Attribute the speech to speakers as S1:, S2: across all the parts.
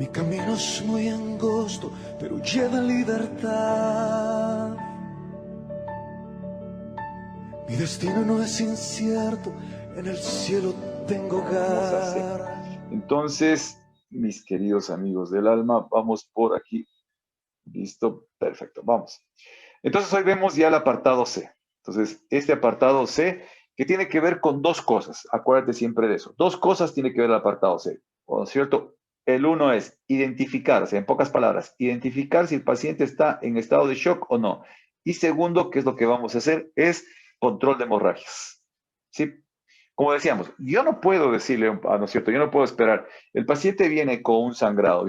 S1: Mi camino es muy angosto, pero lleva libertad. Mi destino no es incierto, en el cielo tengo hogar.
S2: Entonces, mis queridos amigos del alma, vamos por aquí. Listo, perfecto, vamos. Entonces hoy vemos ya el apartado C. Entonces, este apartado C, que tiene que ver con dos cosas. Acuérdate siempre de eso. Dos cosas tiene que ver el apartado C. ¿No es cierto? El uno es identificar, o sea, en pocas palabras, identificar si el paciente está en estado de shock o no. Y segundo, que es lo que vamos a hacer, es control de hemorragias. ¿Sí? Como decíamos, yo no puedo decirle, ¿no es cierto? Yo no puedo esperar. El paciente viene con un sangrado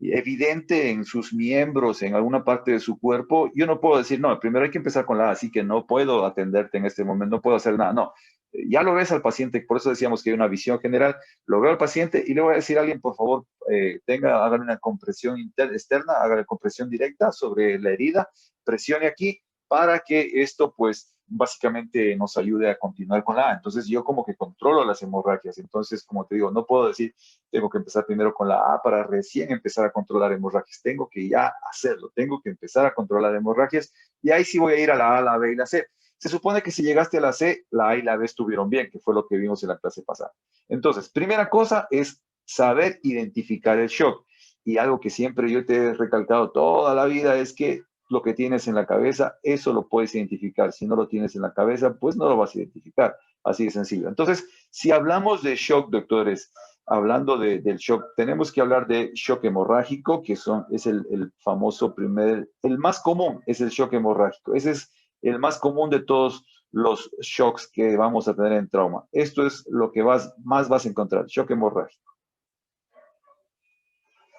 S2: evidente en sus miembros, en alguna parte de su cuerpo. Yo no puedo decir, no, primero hay que empezar con la A, así que no puedo atenderte en este momento, no puedo hacer nada. No, ya lo ves al paciente, por eso decíamos que hay una visión general. Lo veo al paciente y le voy a decir a alguien, por favor, hágale una compresión externa, hágale compresión directa sobre la herida, presione aquí para que esto, pues, básicamente nos ayude a continuar con la A. Entonces yo como que controlo las hemorragias. Entonces, como te digo, no puedo decir, tengo que empezar primero con la A para recién empezar a controlar hemorragias. Tengo que ya hacerlo, tengo que empezar a controlar hemorragias y ahí sí voy a ir a la A, la B y la C. Se supone que si llegaste a la C, la A y la B estuvieron bien, que fue lo que vimos en la clase pasada. Entonces, primera cosa es saber identificar el shock. Y algo que siempre yo te he recalcado toda la vida es que lo que tienes en la cabeza, eso lo puedes identificar. Si no lo tienes en la cabeza, pues no lo vas a identificar. Así de sencillo. Entonces, si hablamos de shock, doctores, hablando del shock, tenemos que hablar de shock hemorrágico, que es el famoso el más común es el shock hemorrágico. Ese es el más común de todos los shocks que vamos a tener en trauma. Esto es lo que más vas a encontrar, shock hemorrágico.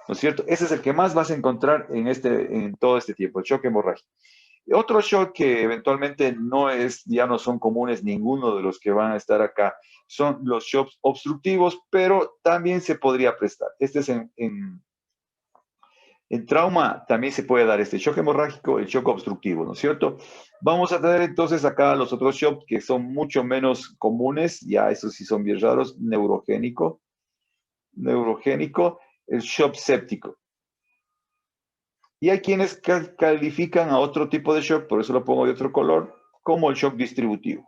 S2: ¿No es cierto? Ese es el que más vas a encontrar en todo este tiempo, el shock hemorrágico. Otro shock que eventualmente ya no son comunes ninguno de los que van a estar acá, son los shocks obstructivos, pero también se podría prestar. Este es en trauma, también se puede dar este shock hemorrágico, el shock obstructivo, ¿no es cierto? Vamos a tener entonces acá los otros shocks que son mucho menos comunes, ya esos sí son bien raros, neurogénico, el shock séptico. Y hay quienes califican a otro tipo de shock, por eso lo pongo de otro color, como el shock distributivo.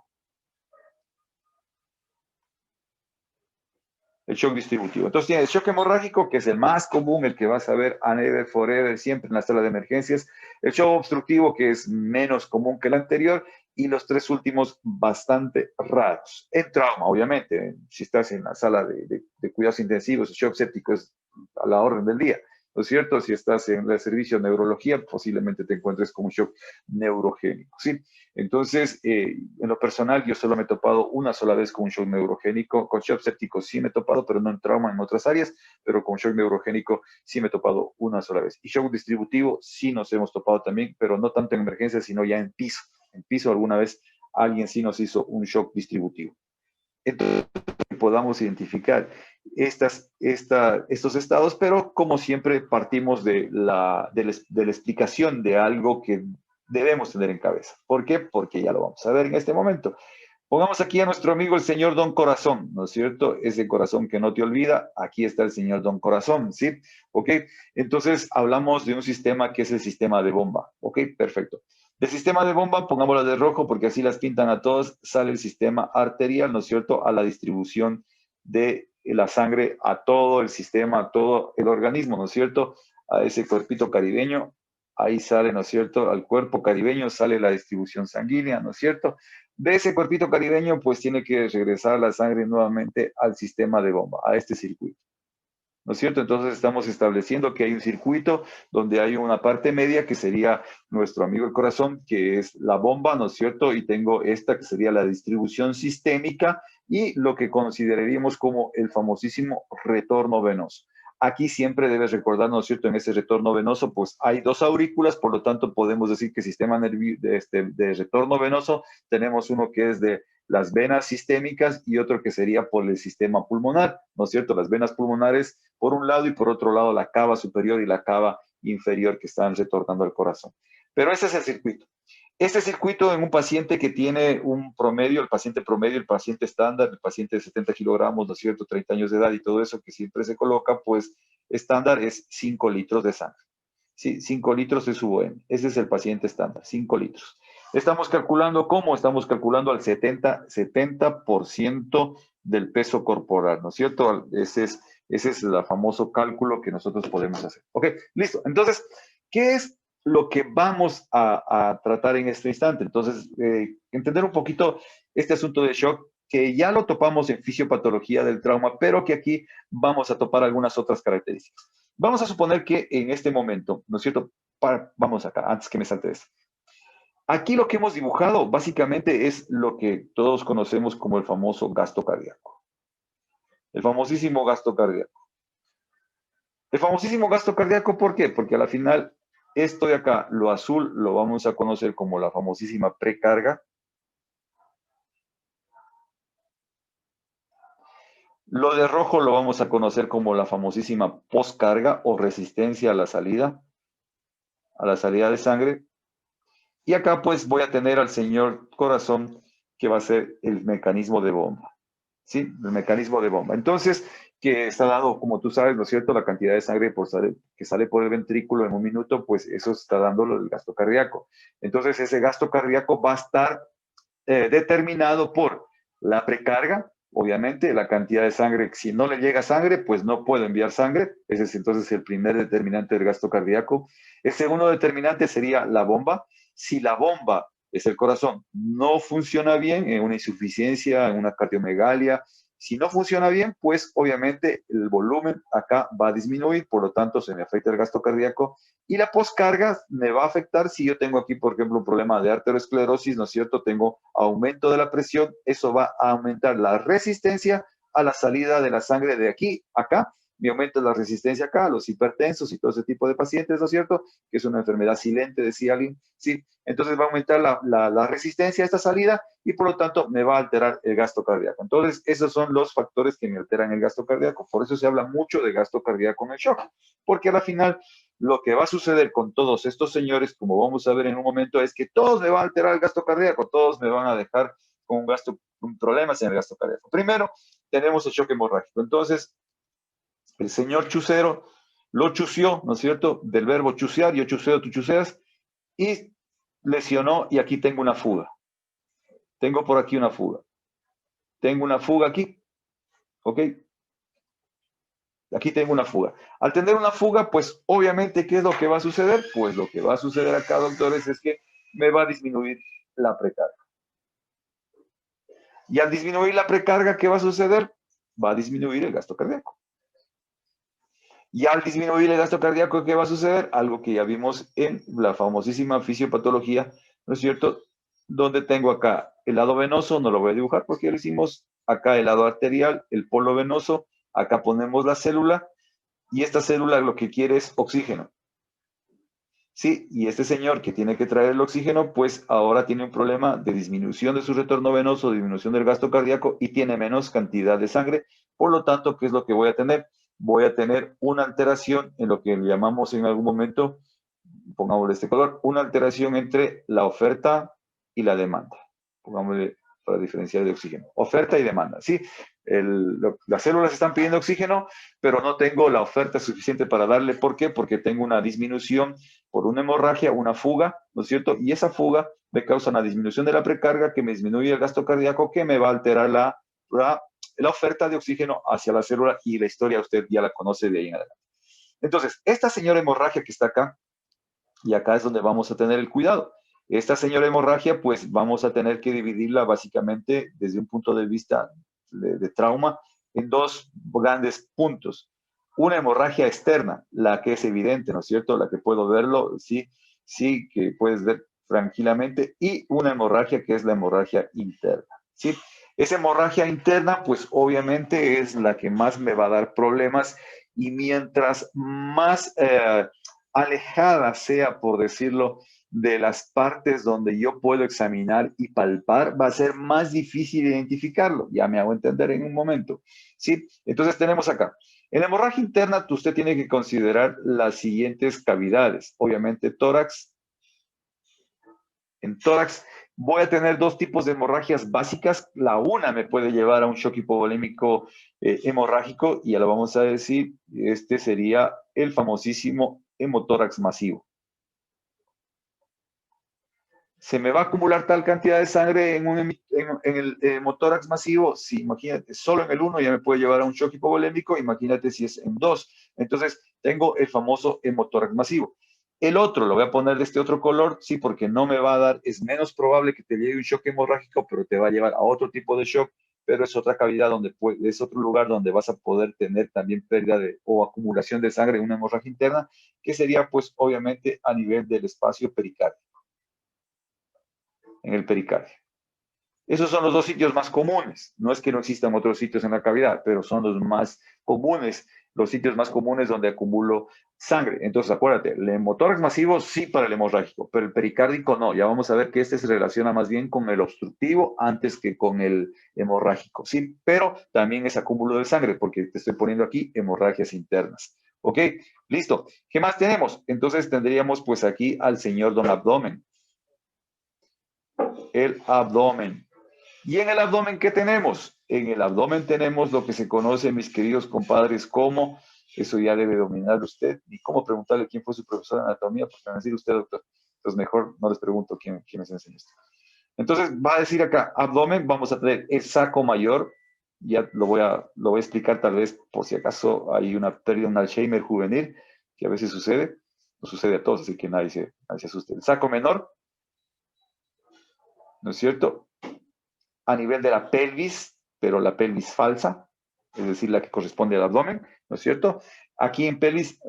S2: El shock distributivo. Entonces tiene el shock hemorrágico, que es el más común, el que vas a ver never, forever, siempre en la sala de emergencias. El shock obstructivo, que es menos común que el anterior. Y los tres últimos, bastante raros. En trauma, obviamente. Si estás en la sala de cuidados intensivos, el shock séptico es a la orden del día. ¿No es cierto? Si estás en el servicio de neurología, posiblemente te encuentres con un shock neurogénico, ¿sí? Entonces, en lo personal, yo solo me he topado una sola vez con un shock neurogénico. Con shock séptico sí me he topado, pero no en trauma, en otras áreas, pero con shock neurogénico sí me he topado una sola vez. Y shock distributivo sí nos hemos topado también, pero no tanto en emergencia, sino ya en piso. En piso alguna vez alguien sí nos hizo un shock distributivo. Entonces, podamos identificar estos estados, pero como siempre partimos de la explicación de algo que debemos tener en cabeza. ¿Por qué? Porque ya lo vamos a ver en este momento. Pongamos aquí a nuestro amigo el señor Don Corazón, ¿no es cierto? Ese corazón que no te olvida, aquí está el señor Don Corazón, ¿sí? ¿Ok? Entonces hablamos de un sistema que es el sistema de bomba, ¿ok? Perfecto. Del sistema de bomba, pongámoslo de rojo porque así las pintan a todos, sale el sistema arterial, ¿no es cierto? A la distribución de la sangre a todo el sistema, a todo el organismo, ¿no es cierto? A ese cuerpito caribeño, ahí sale, ¿no es cierto? Al cuerpo caribeño sale la distribución sanguínea, ¿no es cierto? De ese cuerpito caribeño, pues tiene que regresar la sangre nuevamente al sistema de bomba, a este circuito. ¿No es cierto? Entonces estamos estableciendo que hay un circuito donde hay una parte media que sería nuestro amigo el corazón, que es la bomba, ¿no es cierto? Y tengo esta que sería la distribución sistémica y lo que consideraríamos como el famosísimo retorno venoso. Aquí siempre debes recordar, ¿no es cierto? En ese retorno venoso, pues hay dos aurículas, por lo tanto podemos decir que sistema de retorno venoso tenemos uno que es de las venas sistémicas y otro que sería por el sistema pulmonar, ¿no es cierto? Las venas pulmonares por un lado y por otro lado la cava superior y la cava inferior que están retornando al corazón. Pero ese es el circuito. Este circuito en un paciente que tiene un promedio, el paciente estándar, el paciente de 70 kilogramos, ¿no es cierto?, 30 años de edad y todo eso que siempre se coloca, pues estándar es 5 litros de sangre. Sí, 5 litros de su OM. Ese es el paciente estándar, 5 litros. Estamos calculando, ¿cómo? Estamos calculando al 70% del peso corporal, ¿no es cierto? Ese es el famoso cálculo que nosotros podemos hacer. Ok, listo. Entonces, ¿qué es lo que vamos a tratar en este instante? Entonces, entender un poquito este asunto de shock, que ya lo topamos en fisiopatología del trauma, pero que aquí vamos a topar algunas otras características. Vamos a suponer que en este momento, ¿no es cierto? Vamos acá, antes que me salte esto. Aquí lo que hemos dibujado básicamente es lo que todos conocemos como el famoso gasto cardíaco. El famosísimo gasto cardíaco. El famosísimo gasto cardíaco, ¿por qué? Porque a la final, esto de acá, lo azul, lo vamos a conocer como la famosísima precarga. Lo de rojo lo vamos a conocer como la famosísima poscarga o resistencia a la salida de sangre. Y acá pues voy a tener al señor corazón, que va a ser el mecanismo de bomba. ¿Sí? El mecanismo de bomba. Entonces, que está dado, como tú sabes, ¿no es cierto?, la cantidad de sangre que sale por el ventrículo en un minuto, pues eso está dando el gasto cardíaco. Entonces, ese gasto cardíaco va a estar determinado por la precarga, obviamente, la cantidad de sangre. Si no le llega sangre, pues no puedo enviar sangre. Ese es entonces el primer determinante del gasto cardíaco. El segundo determinante sería la bomba. Si la bomba es el corazón, no funciona bien, en una insuficiencia, en una cardiomegalia, si no funciona bien, pues obviamente el volumen acá va a disminuir, por lo tanto se me afecta el gasto cardíaco y la poscarga me va a afectar si yo tengo aquí, por ejemplo, un problema de arteriosclerosis, ¿no es cierto? Tengo aumento de la presión, eso va a aumentar la resistencia a la salida de la sangre de aquí a acá, me aumenta la resistencia acá, los hipertensos y todo ese tipo de pacientes, ¿no es cierto? Que es una enfermedad silente, decía alguien, sí. Entonces va a aumentar la resistencia a esta salida y por lo tanto me va a alterar el gasto cardíaco. Entonces, esos son los factores que me alteran el gasto cardíaco. Por eso se habla mucho de gasto cardíaco en el shock, porque a la final lo que va a suceder con todos estos señores, como vamos a ver en un momento, es que todos me van a alterar el gasto cardíaco, todos me van a dejar con problemas en el gasto cardíaco. Primero, tenemos el shock hemorrágico. Entonces, el señor chucero lo chució, ¿no es cierto? Del verbo chucear, yo chuceo, tú chuceas, y lesionó, y aquí tengo una fuga. Tengo por aquí una fuga. Tengo una fuga aquí, ¿ok? Aquí tengo una fuga. Al tener una fuga, pues obviamente, ¿qué es lo que va a suceder? Pues lo que va a suceder acá, doctores, es que me va a disminuir la precarga. Y al disminuir la precarga, ¿qué va a suceder? Va a disminuir el gasto cardíaco. Y al disminuir el gasto cardíaco, ¿qué va a suceder? Algo que ya vimos en la famosísima fisiopatología, ¿no es cierto? Donde tengo acá el lado venoso, no lo voy a dibujar porque ya lo hicimos, acá el lado arterial, el polo venoso, acá ponemos la célula, y esta célula lo que quiere es oxígeno. Sí, y este señor que tiene que traer el oxígeno, pues ahora tiene un problema de disminución de su retorno venoso, disminución del gasto cardíaco y tiene menos cantidad de sangre. Por lo tanto, ¿qué es lo que voy a tener? Voy a tener una alteración en lo que llamamos en algún momento, pongámosle este color, una alteración entre la oferta y la demanda. Pongámosle para diferenciar de oxígeno. Oferta y demanda, ¿sí? Las células están pidiendo oxígeno, pero no tengo la oferta suficiente para darle. ¿Por qué? Porque tengo una disminución por una hemorragia, una fuga, ¿no es cierto? Y esa fuga me causa una disminución de la precarga que me disminuye el gasto cardíaco, que me va a alterar la oferta de oxígeno hacia la célula, y la historia usted ya la conoce de ahí en adelante. Entonces, esta señora hemorragia que está acá, y acá es donde vamos a tener el cuidado. Esta señora hemorragia, pues vamos a tener que dividirla básicamente desde un punto de vista de trauma en dos grandes puntos. Una hemorragia externa, la que es evidente, ¿no es cierto? La que puedo verlo, sí, sí, que puedes ver tranquilamente, y una hemorragia que es la hemorragia interna, ¿sí? Esa hemorragia interna, pues obviamente es la que más me va a dar problemas, y mientras más alejada sea, por decirlo, de las partes donde yo puedo examinar y palpar, va a ser más difícil identificarlo. Ya me hago entender en un momento, ¿sí? Entonces tenemos acá. En la hemorragia interna, usted tiene que considerar las siguientes cavidades. Obviamente, tórax, En tórax voy a tener dos tipos de hemorragias básicas. La una me puede llevar a un shock hipovolémico hemorrágico, y ya lo vamos a decir, este sería el famosísimo hemotórax masivo. ¿Se me va a acumular tal cantidad de sangre en el hemotórax masivo? Sí, imagínate, solo en el 1 ya me puede llevar a un shock hipovolémico, imagínate si es en 2. Entonces, tengo el famoso hemotórax masivo. El otro, lo voy a poner de este otro color, sí, porque no me va a dar, es menos probable que te llegue un shock hemorrágico, pero te va a llevar a otro tipo de shock, pero es otra cavidad donde es otro lugar donde vas a poder tener también pérdida o acumulación de sangre en una hemorragia interna, que sería pues obviamente a nivel del espacio pericardio, en el pericardio. Esos son los dos sitios más comunes. No es que no existan otros sitios en la cavidad, pero son los más comunes, los sitios más comunes donde acumulo sangre. Entonces, acuérdate, el hemotórax masivo sí para el hemorrágico, pero el pericárdico no. Ya vamos a ver que este se relaciona más bien con el obstructivo antes que con el hemorrágico, ¿sí? Pero también es acúmulo de sangre, porque te estoy poniendo aquí hemorragias internas. ¿Ok? Listo. ¿Qué más tenemos? Entonces tendríamos pues aquí al señor don abdomen. El abdomen. ¿Y en el abdomen qué tenemos? En el abdomen tenemos lo que se conoce, mis queridos compadres, como, eso ya debe dominar usted, y cómo preguntarle quién fue su profesor de anatomía, porque van a decir usted, doctor. Entonces mejor no les pregunto quién les enseñó esto. Entonces va a decir acá, abdomen, vamos a tener el saco mayor, ya lo voy a explicar tal vez por si acaso hay una pérdida, un Alzheimer juvenil, que a veces sucede, no sucede a todos, así que nadie se asuste. El saco menor, ¿no es cierto? A nivel de la pelvis, pero la pelvis falsa, es decir, la que corresponde al abdomen, ¿no es cierto? Aquí en pelvis,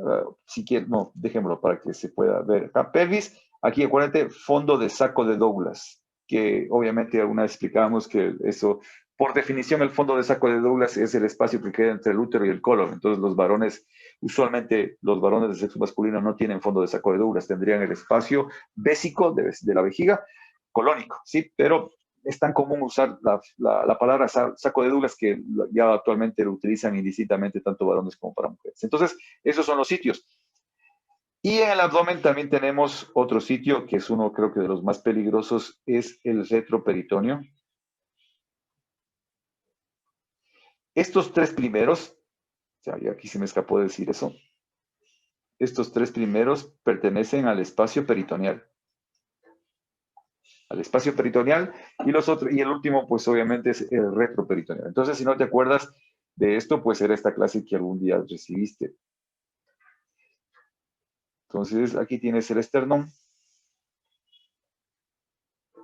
S2: si quieres, no, dejémoslo para que se pueda ver acá. Pelvis, aquí acuérdate, fondo de saco de Douglas, que obviamente alguna vez explicábamos que eso, por definición, el fondo de saco de Douglas es el espacio que queda entre el útero y el colon. Entonces, los varones, usualmente los varones de sexo masculino no tienen fondo de saco de Douglas, tendrían el espacio vésico de la vejiga, colónico, ¿sí? Pero es tan común usar la palabra saco de Douglas que ya actualmente lo utilizan indistintamente tanto varones como para mujeres. Entonces, esos son los sitios. Y en el abdomen también tenemos otro sitio que es uno, creo que de los más peligrosos, es el retroperitoneo. Estos tres primeros, o sea, aquí se me escapó de decir eso, estos tres primeros pertenecen al espacio peritoneal. Al espacio peritoneal, y el último, pues obviamente es el retroperitoneal. Entonces, si no te acuerdas de esto, pues era esta clase que algún día recibiste. Entonces, aquí tienes el esternón,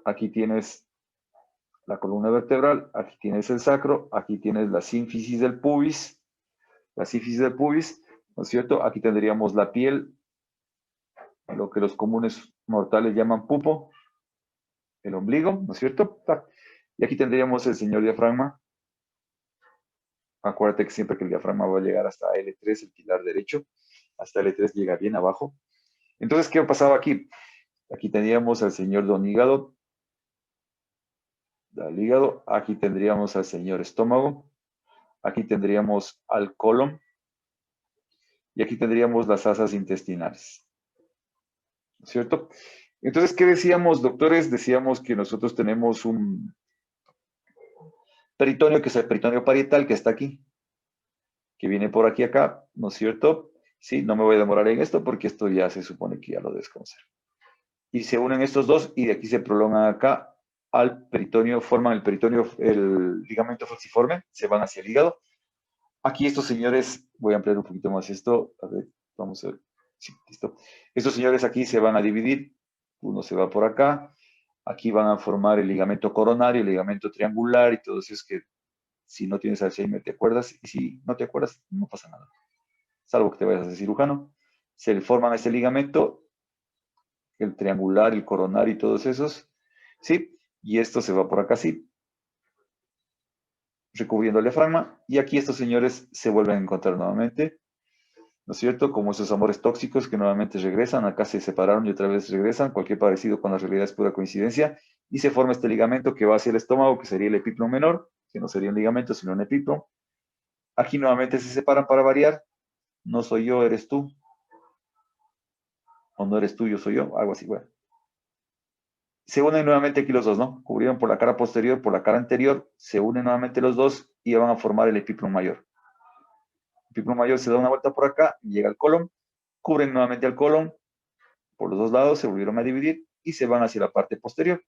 S2: aquí tienes la columna vertebral, aquí tienes el sacro, aquí tienes la sínfisis del pubis, ¿no es cierto? Aquí tendríamos la piel, lo que los comunes mortales llaman pupo, el ombligo, ¿no es cierto? Y aquí tendríamos el señor diafragma. Acuérdate que siempre que el diafragma va a llegar hasta L3, el pilar derecho, hasta L3 llega bien abajo. Entonces, ¿qué pasaba aquí? Aquí teníamos al señor don hígado, aquí tendríamos al señor estómago, aquí tendríamos al colon, y aquí tendríamos las asas intestinales, ¿no es cierto? Entonces, ¿qué decíamos, doctores? Decíamos que nosotros tenemos un peritoneo, que es el peritoneo parietal, que está aquí, que viene por aquí acá, ¿no es cierto? Sí, no me voy a demorar en esto porque esto ya se supone que ya lo desconocer. Y se unen estos dos y de aquí se prolongan acá al peritoneo, forman el peritoneo, el ligamento falciforme, se van hacia el hígado. Aquí estos señores, voy a ampliar un poquito más esto, a ver, vamos a ver, sí, listo. Estos señores aquí se van a dividir, uno se va por acá, aquí van a formar el ligamento coronario, el ligamento triangular y todo eso. Es que si no tienes Alzheimer te acuerdas, y si no te acuerdas no pasa nada, salvo que te vayas a ser cirujano. Se forman este ligamento, el triangular, el coronario y todos esos, ¿sí? Y esto se va por acá así, recubriendo el diafragma, y aquí estos señores se vuelven a encontrar nuevamente, ¿no es cierto? Como esos amores tóxicos que nuevamente regresan, acá se separaron y otra vez regresan, cualquier parecido con la realidad es pura coincidencia, y se forma este ligamento que va hacia el estómago, que sería el epíplomo menor, que no sería un ligamento, sino un epíplomo. Aquí nuevamente se separan para variar, no soy yo, eres tú, o no eres tú, yo soy yo, algo así, bueno. se unen nuevamente aquí los dos, ¿no? Cubrieron por la cara posterior, por la cara anterior, se unen nuevamente los dos y van a formar el epíplon mayor. El epíplon mayor se da una vuelta por acá, llega al colon, cubren nuevamente al colon, por los dos lados se volvieron a dividir y se van hacia la parte posterior.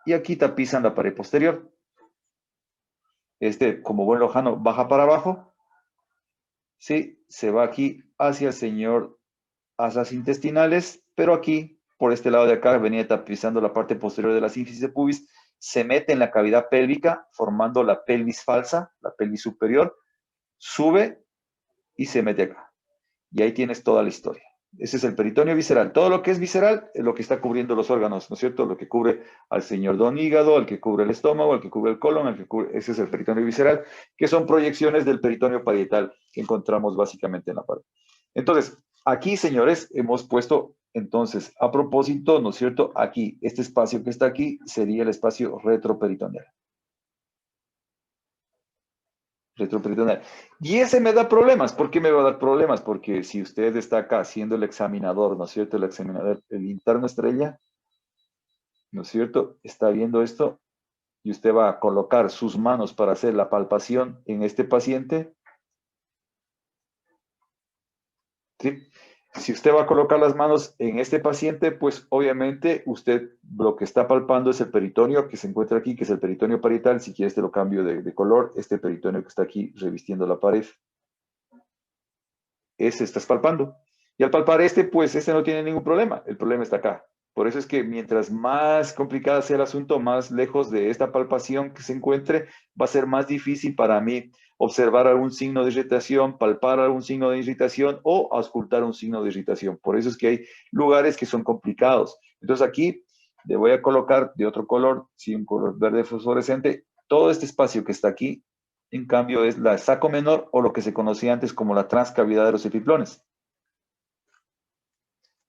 S2: Y aquí tapizan la pared posterior. Como buen lojano, baja para abajo, ¿sí? Se va aquí hacia el señor asas intestinales, pero aquí, por este lado de acá, venía tapizando la parte posterior de la sínfisis de pubis, se mete en la cavidad pélvica, formando la pelvis falsa, la pelvis superior, sube y se mete acá. Y ahí tienes toda la historia. Ese es el peritoneo visceral. Todo lo que es visceral es lo que está cubriendo los órganos, ¿no es cierto? Lo que cubre al señor don hígado, al que cubre el estómago, al que cubre el colon, ese es el peritoneo visceral, que son proyecciones del peritoneo parietal que encontramos básicamente en la pared. Entonces, aquí, señores, hemos puesto, entonces, a propósito, ¿no es cierto? Aquí, este espacio que está aquí sería el espacio retroperitoneal. Retroperitoneal. Y ese me da problemas. ¿Por qué me va a dar problemas? Porque si usted está acá siendo el examinador, ¿no es cierto? El examinador, el interno estrella, ¿no es cierto? Está viendo esto y usted va a colocar sus manos para hacer la palpación en este paciente. ¿Sí? Si usted va a colocar las manos en este paciente, pues obviamente usted lo que está palpando es el peritoneo que se encuentra aquí, que es el peritoneo parietal. Si quieres te lo cambio de color, este peritoneo que está aquí revistiendo la pared. Ese estás palpando. Y al palpar pues este no tiene ningún problema. El problema está acá. Por eso es que mientras más complicado sea el asunto, más lejos de esta palpación que se encuentre, va a ser más difícil para mí observar algún signo de irritación, palpar algún signo de irritación o auscultar un signo de irritación. Por eso es que hay lugares que son complicados. Entonces aquí le voy a colocar de otro color, sí, un color verde fosforescente. Todo este espacio que está aquí, en cambio, es la saco menor o lo que se conocía antes como la transcavidad de los epiplones,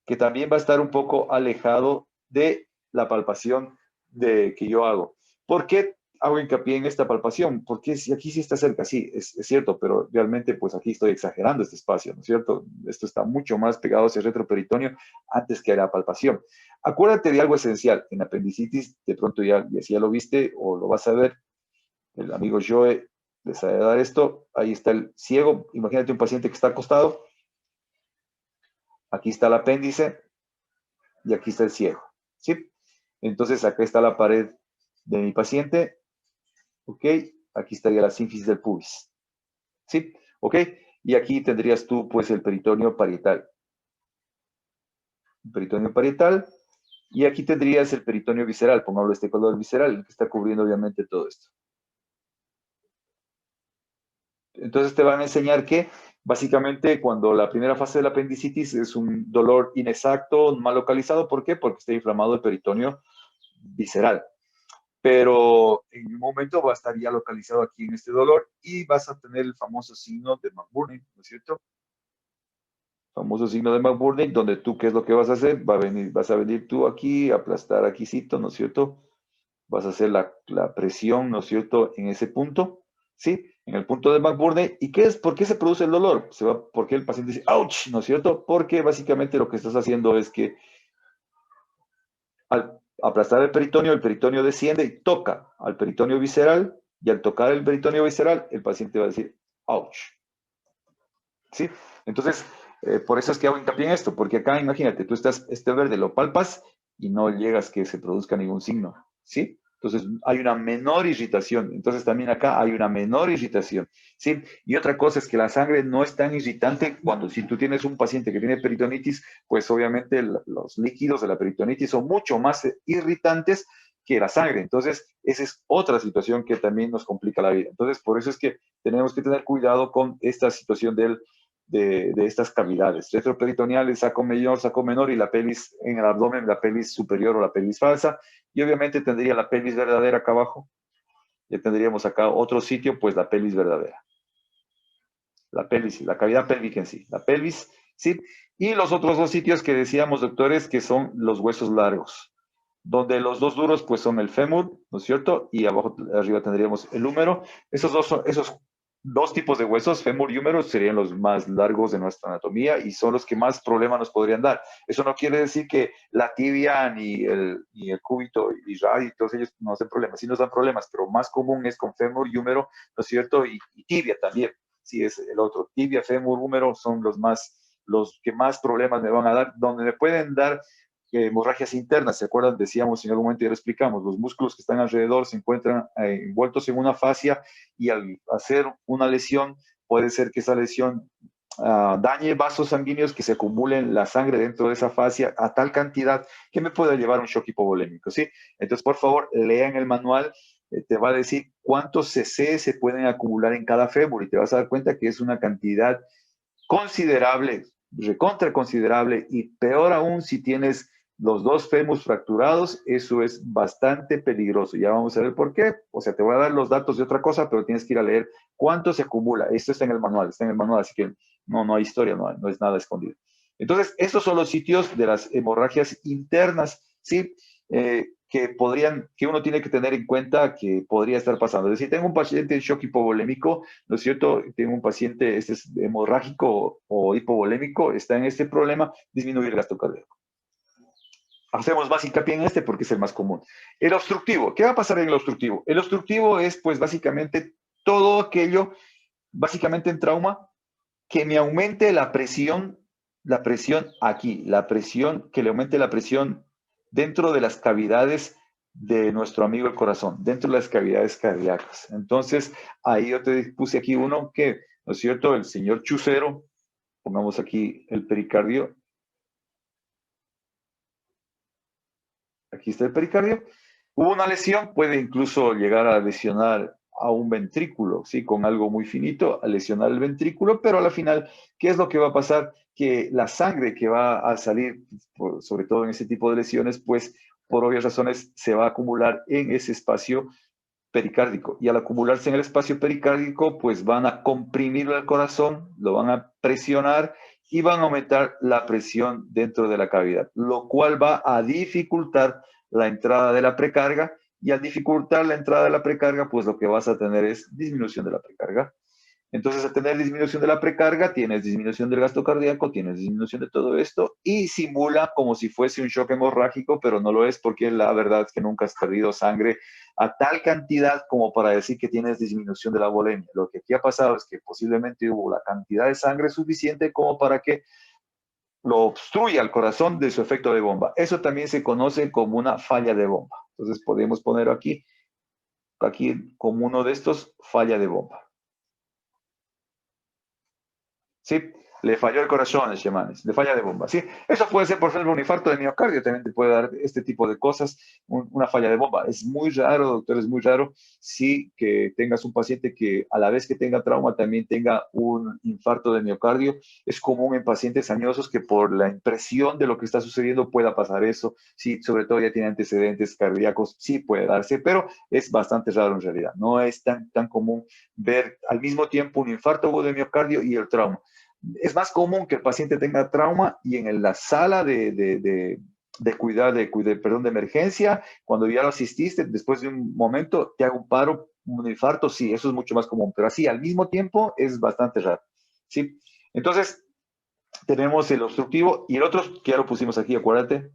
S2: que también va a estar un poco alejado de la palpación que yo hago. ¿Por qué hago hincapié en esta palpación? Porque si aquí sí está cerca, sí, es cierto, pero realmente pues aquí estoy exagerando este espacio, ¿no es cierto? Esto está mucho más pegado hacia el retroperitoneo antes que a la palpación. Acuérdate de algo esencial, en apendicitis, de pronto ya lo viste o lo vas a ver, el amigo Joe les ha de dar esto, ahí está el ciego, imagínate un paciente que está acostado, aquí está el apéndice y aquí está el ciego, ¿sí? Entonces acá está la pared de mi paciente, ¿ok? Aquí estaría la sínfisis del pubis, ¿sí? ¿Ok? Y aquí tendrías tú, pues, el peritoneo parietal. El peritoneo parietal, y aquí tendrías el peritoneo visceral, pongámoslo este color visceral, el que está cubriendo obviamente todo esto. Entonces te van a enseñar que básicamente cuando la primera fase de la apendicitis es un dolor inexacto, mal localizado, ¿por qué? Porque está inflamado el peritoneo visceral. Pero en un momento va a estar ya localizado aquí en este dolor y vas a tener el famoso signo de McBurney, ¿no es cierto? Famoso signo de McBurney, donde tú, ¿qué es lo que vas a hacer? Vas a venir tú aquí, aplastar aquícito, ¿no es cierto? Vas a hacer la presión, ¿no es cierto?, en ese punto, ¿sí? En el punto de McBurney. ¿Y qué es? ¿Por qué se produce el dolor? ¿Por qué el paciente dice, ouch, ¿no es cierto? Porque básicamente lo que estás haciendo es que al aplastar el peritoneo desciende y toca al peritoneo visceral, y al tocar el peritoneo visceral, el paciente va a decir, ouch. ¿Sí? Entonces, por eso es que hago hincapié en esto, porque acá, imagínate, tú estás, este verde lo palpas y no llegas que se produzca ningún signo, ¿sí? Entonces, hay una menor irritación. Entonces, también acá hay una menor irritación, ¿sí? Y otra cosa es que la sangre no es tan irritante cuando, si tú tienes un paciente que tiene peritonitis, pues obviamente los líquidos de la peritonitis son mucho más irritantes que la sangre. Entonces, esa es otra situación que también nos complica la vida. Entonces, por eso es que tenemos que tener cuidado con esta situación de estas cavidades retroperitoneales, saco mayor, saco menor y la pelvis en el abdomen, la pelvis superior o la pelvis falsa. Y obviamente tendría la pelvis verdadera acá abajo. Ya tendríamos acá otro sitio, pues la pelvis verdadera. La pelvis, la cavidad pélvica en sí. La pelvis, ¿sí? Y los otros dos sitios que decíamos, doctores, que son los huesos largos, donde los dos duros, pues son el fémur, ¿no es cierto? Y abajo, arriba tendríamos el húmero. Esos dos tipos de huesos, fémur y húmero, serían los más largos de nuestra anatomía y son los que más problemas nos podrían dar. Eso no quiere decir que la tibia ni el cúbito y radio y todos ellos no hacen problemas, sí nos dan problemas, pero más común es con fémur y húmero, ¿no es cierto? Y tibia también, sí es el otro. Tibia, fémur, húmero son los que más problemas me van a dar, donde me pueden dar hemorragias internas, ¿se acuerdan? Decíamos en algún momento, ya lo explicamos, los músculos que están alrededor se encuentran envueltos en una fascia y al hacer una lesión, puede ser que esa lesión dañe vasos sanguíneos, que se acumulen la sangre dentro de esa fascia a tal cantidad que me pueda llevar a un shock hipovolémico, ¿sí? Entonces, por favor, lean el manual, te va a decir cuántos cc se pueden acumular en cada fémur y te vas a dar cuenta que es una cantidad considerable, recontra considerable, y peor aún si tienes los dos fémurs fracturados, eso es bastante peligroso. Ya vamos a ver por qué. O sea, te voy a dar los datos de otra cosa, pero tienes que ir a leer cuánto se acumula. Esto está en el manual, así que no hay historia, no es nada escondido. Entonces, estos son los sitios de las hemorragias internas, ¿sí? Que uno tiene que tener en cuenta que podría estar pasando. Es decir, tengo un paciente en shock hipovolémico, ¿no es cierto? Tengo un paciente, este es hemorrágico o hipovolémico, está en este problema, disminuir el gasto cardíaco. Hacemos más hincapié en este porque es el más común. El obstructivo, ¿qué va a pasar en el obstructivo? El obstructivo es pues básicamente todo aquello, básicamente en trauma, que me aumente la presión aquí, la presión, que le aumente la presión dentro de las cavidades de nuestro amigo el corazón, dentro de las cavidades cardíacas. Entonces, ahí yo te puse aquí uno que, ¿no es cierto? El señor Chucero, pongamos aquí el pericardio. Aquí está el pericardio. Hubo una lesión, puede incluso llegar a lesionar a un ventrículo, ¿sí? Con algo muy finito, a lesionar el ventrículo, pero a la final, ¿qué es lo que va a pasar? Que la sangre que va a salir, sobre todo en ese tipo de lesiones, pues por obvias razones se va a acumular en ese espacio pericárdico. Y al acumularse en el espacio pericárdico, pues van a comprimir el corazón, lo van a presionar y van a aumentar la presión dentro de la cavidad, lo cual va a dificultar la entrada de la precarga y al dificultar la entrada de la precarga, pues lo que vas a tener es disminución de la precarga. Entonces, al tener disminución de la precarga, tienes disminución del gasto cardíaco, tienes disminución de todo esto y simula como si fuese un shock hemorrágico, pero no lo es porque la verdad es que nunca has perdido sangre a tal cantidad como para decir que tienes disminución de la volemia. Lo que aquí ha pasado es que posiblemente hubo la cantidad de sangre suficiente como para que lo obstruya al corazón de su efecto de bomba. Eso también se conoce como una falla de bomba. Entonces, podemos poner aquí como uno de estos, falla de bomba. ¿Sí? Le falló el corazón, chamanes, le falla de bomba, ¿sí? Eso puede ser, por ejemplo, un infarto de miocardio, también te puede dar este tipo de cosas, una falla de bomba. Es muy raro, doctor, es muy raro, sí, que tengas un paciente que a la vez que tenga trauma también tenga un infarto de miocardio. Es común en pacientes añosos que por la impresión de lo que está sucediendo pueda pasar eso. Sí, sobre todo ya tiene antecedentes cardíacos, sí puede darse, pero es bastante raro en realidad. No es tan común ver al mismo tiempo un infarto de miocardio y el trauma. Es más común que el paciente tenga trauma y en la sala de perdón, de emergencia, cuando ya lo asististe, después de un momento te haga un paro, un infarto, sí, eso es mucho más común, pero así al mismo tiempo es bastante raro, ¿sí? Entonces, tenemos el obstructivo y el otro que ya lo pusimos aquí, acuérdate.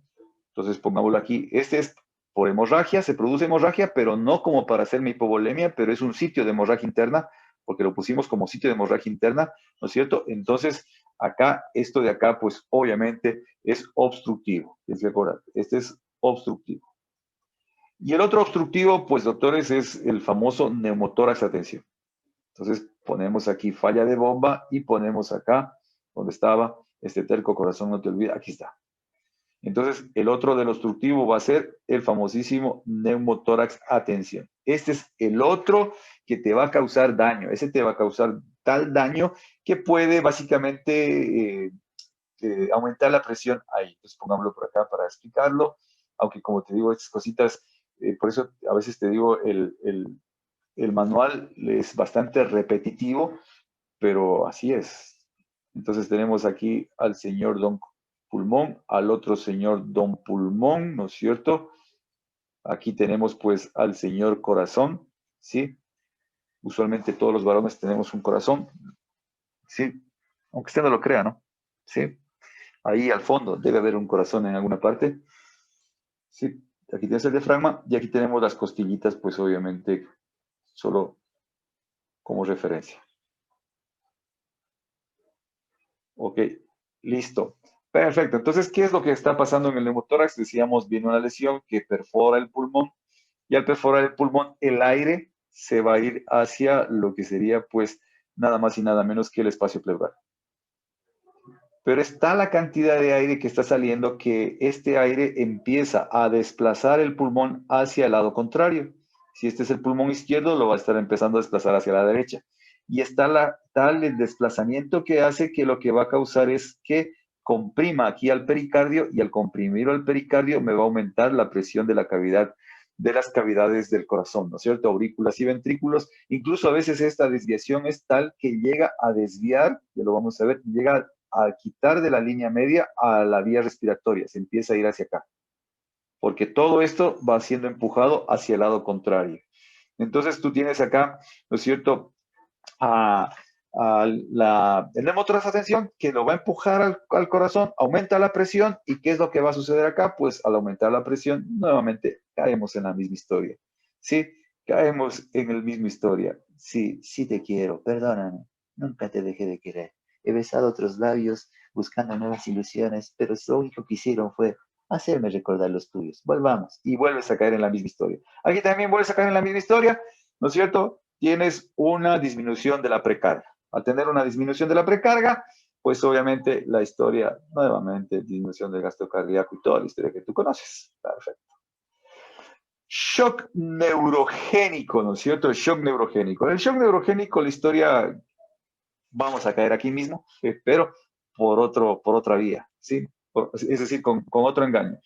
S2: Entonces, pongámoslo aquí. Este es por hemorragia, se produce hemorragia, pero no como para hacer mi hipovolemia, pero es un sitio de hemorragia interna, porque lo pusimos como sitio de hemorragia interna, ¿no es cierto? Entonces, acá, esto de acá, pues obviamente es obstructivo. Tienes que acordar, este es obstructivo. Y el otro obstructivo, pues doctores, es el famoso neumotórax atención. Entonces, ponemos aquí falla de bomba y ponemos acá, donde estaba este terco corazón, no te olvides, aquí está. Entonces, el otro del obstructivo va a ser el famosísimo neumotórax atención. Este es el otro que te va a causar daño. Ese te va a causar tal daño que puede básicamente aumentar la presión ahí. Entonces, pongámoslo por acá para explicarlo. Aunque, como te digo, estas cositas, por eso a veces te digo, el manual es bastante repetitivo, pero así es. Entonces tenemos aquí al señor Don Pulmón, al otro señor Don Pulmón, ¿no es cierto? Aquí tenemos pues al señor Corazón, ¿sí? Usualmente todos los varones tenemos un corazón, ¿sí? Aunque usted no lo crea, ¿no? ¿Sí? Ahí al fondo debe haber un corazón en alguna parte. Sí, aquí tienes el diafragma y aquí tenemos las costillitas, pues obviamente solo como referencia. Ok, listo. Perfecto. Entonces, ¿qué es lo que está pasando en el neumotórax? Decíamos, viene una lesión que perfora el pulmón y al perforar el pulmón, el aire se va a ir hacia lo que sería, pues, nada más y nada menos que el espacio pleural. Pero está la cantidad de aire que está saliendo que este aire empieza a desplazar el pulmón hacia el lado contrario. Si este es el pulmón izquierdo, lo va a estar empezando a desplazar hacia la derecha. Y está tal el desplazamiento que hace que lo que va a causar es que comprima aquí al pericardio y al comprimir al pericardio me va a aumentar la presión de la cavidad, de las cavidades del corazón, ¿no es cierto? Aurículas y ventrículos. Incluso a veces esta desviación es tal que llega a desviar, ya lo vamos a ver, llega a quitar de la línea media a la vía respiratoria, se empieza a ir hacia acá, porque todo esto va siendo empujado hacia el lado contrario. Entonces tú tienes acá, ¿no es cierto?, el neumotórax, atención, que lo va a empujar al corazón, aumenta la presión, ¿y qué es lo que va a suceder acá? Pues al aumentar la presión, nuevamente caemos en la misma historia, ¿sí? Caemos en la misma historia. Sí, sí te quiero, perdóname, nunca te dejé de querer. He besado otros labios buscando nuevas ilusiones, pero lo único que hicieron fue hacerme recordar los tuyos. Volvamos. Y vuelves a caer en la misma historia. Aquí también vuelves a caer en la misma historia, ¿no es cierto? Tienes una disminución de la precarga. Al tener una disminución de la precarga, pues obviamente la historia, nuevamente, disminución del gasto cardíaco y toda la historia que tú conoces. Perfecto. Shock neurogénico, ¿no es cierto? El shock neurogénico. El shock neurogénico, la historia, vamos a caer aquí mismo, pero por otra vía, ¿sí? Es decir, con otro engaño.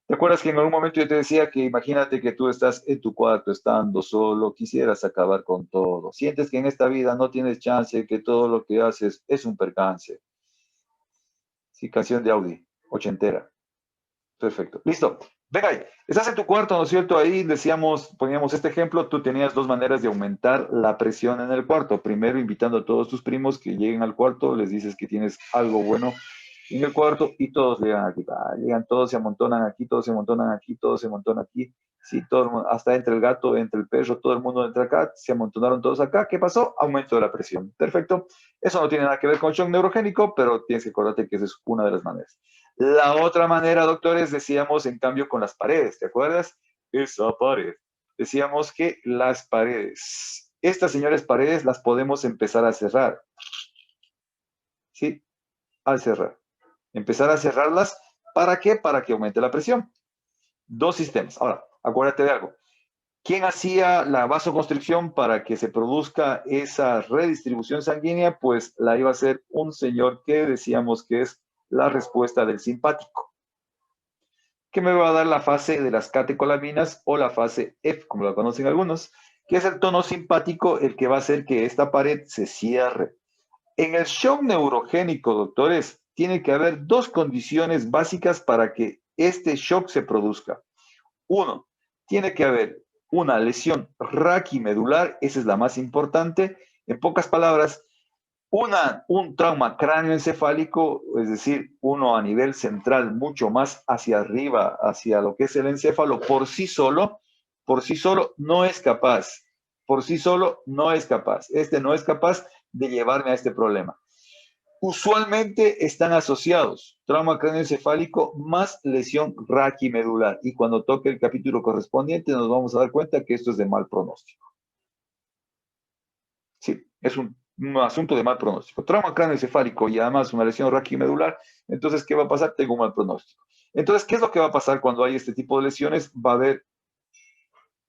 S2: ¿Te acuerdas que en algún momento yo te decía que imagínate que tú estás en tu cuarto, estando solo, quisieras acabar con todo? Sientes que en esta vida no tienes chance, que todo lo que haces es un percance. Sí, canción de Audi, ochentera. Perfecto. Listo. Venga ahí. Estás en tu cuarto, ¿no es cierto? Ahí decíamos, poníamos este ejemplo, tú tenías dos maneras de aumentar la presión en el cuarto. Primero, invitando a todos tus primos que lleguen al cuarto, les dices que tienes algo bueno en el cuarto y todos llegan aquí. Llegan todos, se amontonan aquí, todos se amontonan aquí, todos se amontonan aquí. Sí, todo el mundo, hasta entre el gato, entre el perro, todo el mundo entra acá, se amontonaron todos acá. ¿Qué pasó? Aumento de la presión. Perfecto. Eso no tiene nada que ver con shock neurogénico, pero tienes que acordarte que esa es una de las maneras. La otra manera, doctores, decíamos en cambio con las paredes, ¿te acuerdas? Esa pared. Decíamos que las paredes, estas señores paredes las podemos empezar a cerrar. ¿Sí? Al cerrar. Empezar a cerrarlas, ¿para qué? Para que aumente la presión. Dos sistemas. Ahora, acuérdate de algo. ¿Quién hacía la vasoconstricción para que se produzca esa redistribución sanguínea? Pues la iba a hacer un señor que decíamos que es la respuesta del simpático, que me va a dar la fase de las catecolaminas o la fase F, como la conocen algunos, que es el tono simpático el que va a hacer que esta pared se cierre. En el shock neurogénico, doctores, tiene que haber dos condiciones básicas para que este shock se produzca. Uno, tiene que haber una lesión raquimedular, esa es la más importante. En pocas palabras, un trauma cráneoencefálico, es decir, uno a nivel central, mucho más hacia arriba, hacia lo que es el encéfalo, por sí solo no es capaz, por sí solo no es capaz. Este no es capaz de llevarme a este problema. Usualmente están asociados trauma cráneoencefálico más lesión raquimedular. Y cuando toque el capítulo correspondiente nos vamos a dar cuenta que esto es de mal pronóstico. Sí, es un asunto de mal pronóstico. Trauma cráneoencefálico y además una lesión raquimedular. Entonces, ¿qué va a pasar? Tengo un mal pronóstico. Entonces, ¿qué es lo que va a pasar cuando hay este tipo de lesiones? Va a haber